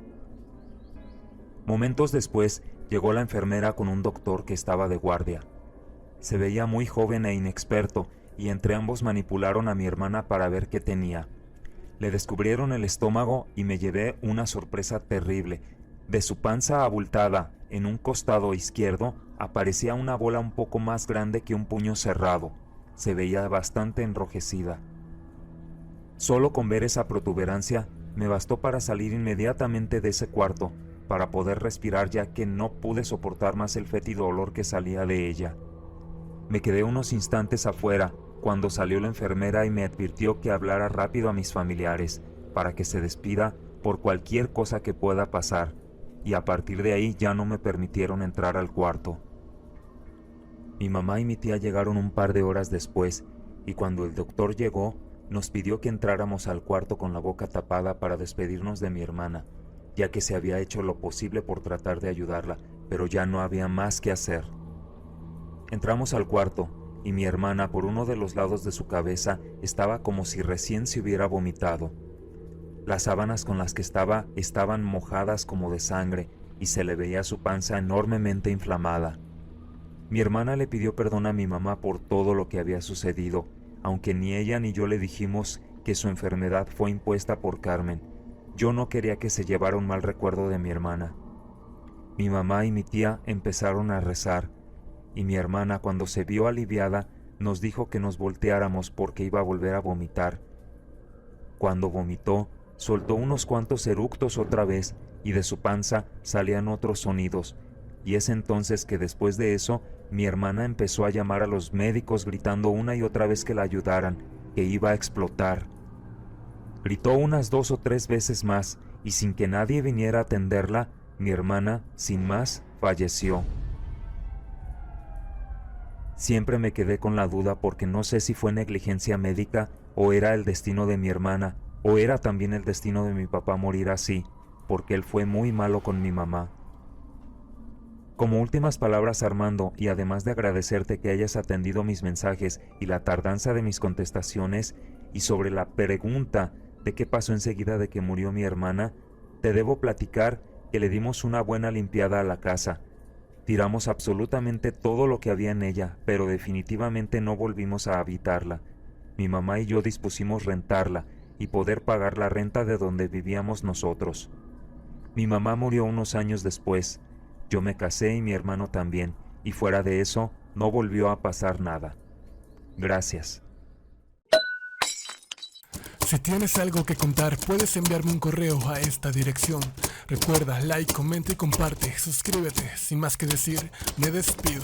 Momentos después, llegó la enfermera con un doctor que estaba de guardia. Se veía muy joven e inexperto, y entre ambos manipularon a mi hermana para ver qué tenía. Le descubrieron el estómago y me llevé una sorpresa terrible. De su panza abultada, en un costado izquierdo, aparecía una bola un poco más grande que un puño cerrado. Se veía bastante enrojecida. Solo con ver esa protuberancia me bastó para salir inmediatamente de ese cuarto, para poder respirar, ya que no pude soportar más el fétido olor que salía de ella. Me quedé unos instantes afuera, cuando salió la enfermera y me advirtió que hablara rápido a mis familiares, para que se despida por cualquier cosa que pueda pasar, y a partir de ahí ya no me permitieron entrar al cuarto. Mi mamá y mi tía llegaron un par de horas después, y cuando el doctor llegó, nos pidió que entráramos al cuarto con la boca tapada para despedirnos de mi hermana, ya que se había hecho lo posible por tratar de ayudarla, pero ya no había más que hacer. Entramos al cuarto, y mi hermana, por uno de los lados de su cabeza, estaba como si recién se hubiera vomitado. Las sábanas con las que estaba estaban mojadas como de sangre, y se le veía su panza enormemente inflamada. Mi hermana le pidió perdón a mi mamá por todo lo que había sucedido, aunque ni ella ni yo le dijimos que su enfermedad fue impuesta por Carmen. Yo no quería que se llevara un mal recuerdo de mi hermana. Mi mamá y mi tía empezaron a rezar, y mi hermana, cuando se vio aliviada, nos dijo que nos volteáramos porque iba a volver a vomitar. Cuando vomitó, soltó unos cuantos eructos otra vez, y de su panza salían otros sonidos, y es entonces que después de eso, mi hermana empezó a llamar a los médicos gritando una y otra vez que la ayudaran, que iba a explotar. Gritó unas 2 o 3 veces más, y sin que nadie viniera a atenderla, mi hermana, sin más, falleció. Siempre me quedé con la duda porque no sé si fue negligencia médica o era el destino de mi hermana, o era también el destino de mi papá morir así, porque él fue muy malo con mi mamá. Como últimas palabras, Armando, y además de agradecerte que hayas atendido mis mensajes y la tardanza de mis contestaciones, y sobre la pregunta de qué pasó enseguida de que murió mi hermana, te debo platicar que le dimos una buena limpiada a la casa. Tiramos absolutamente todo lo que había en ella, pero definitivamente no volvimos a habitarla. Mi mamá y yo dispusimos rentarla y poder pagar la renta de donde vivíamos nosotros. Mi mamá murió unos años después. Yo me casé y mi hermano también, y fuera de eso, no volvió a pasar nada. Gracias. Si tienes algo que contar, puedes enviarme un correo a esta dirección. Recuerda, like, comenta y comparte. Suscríbete. Sin más que decir, me despido.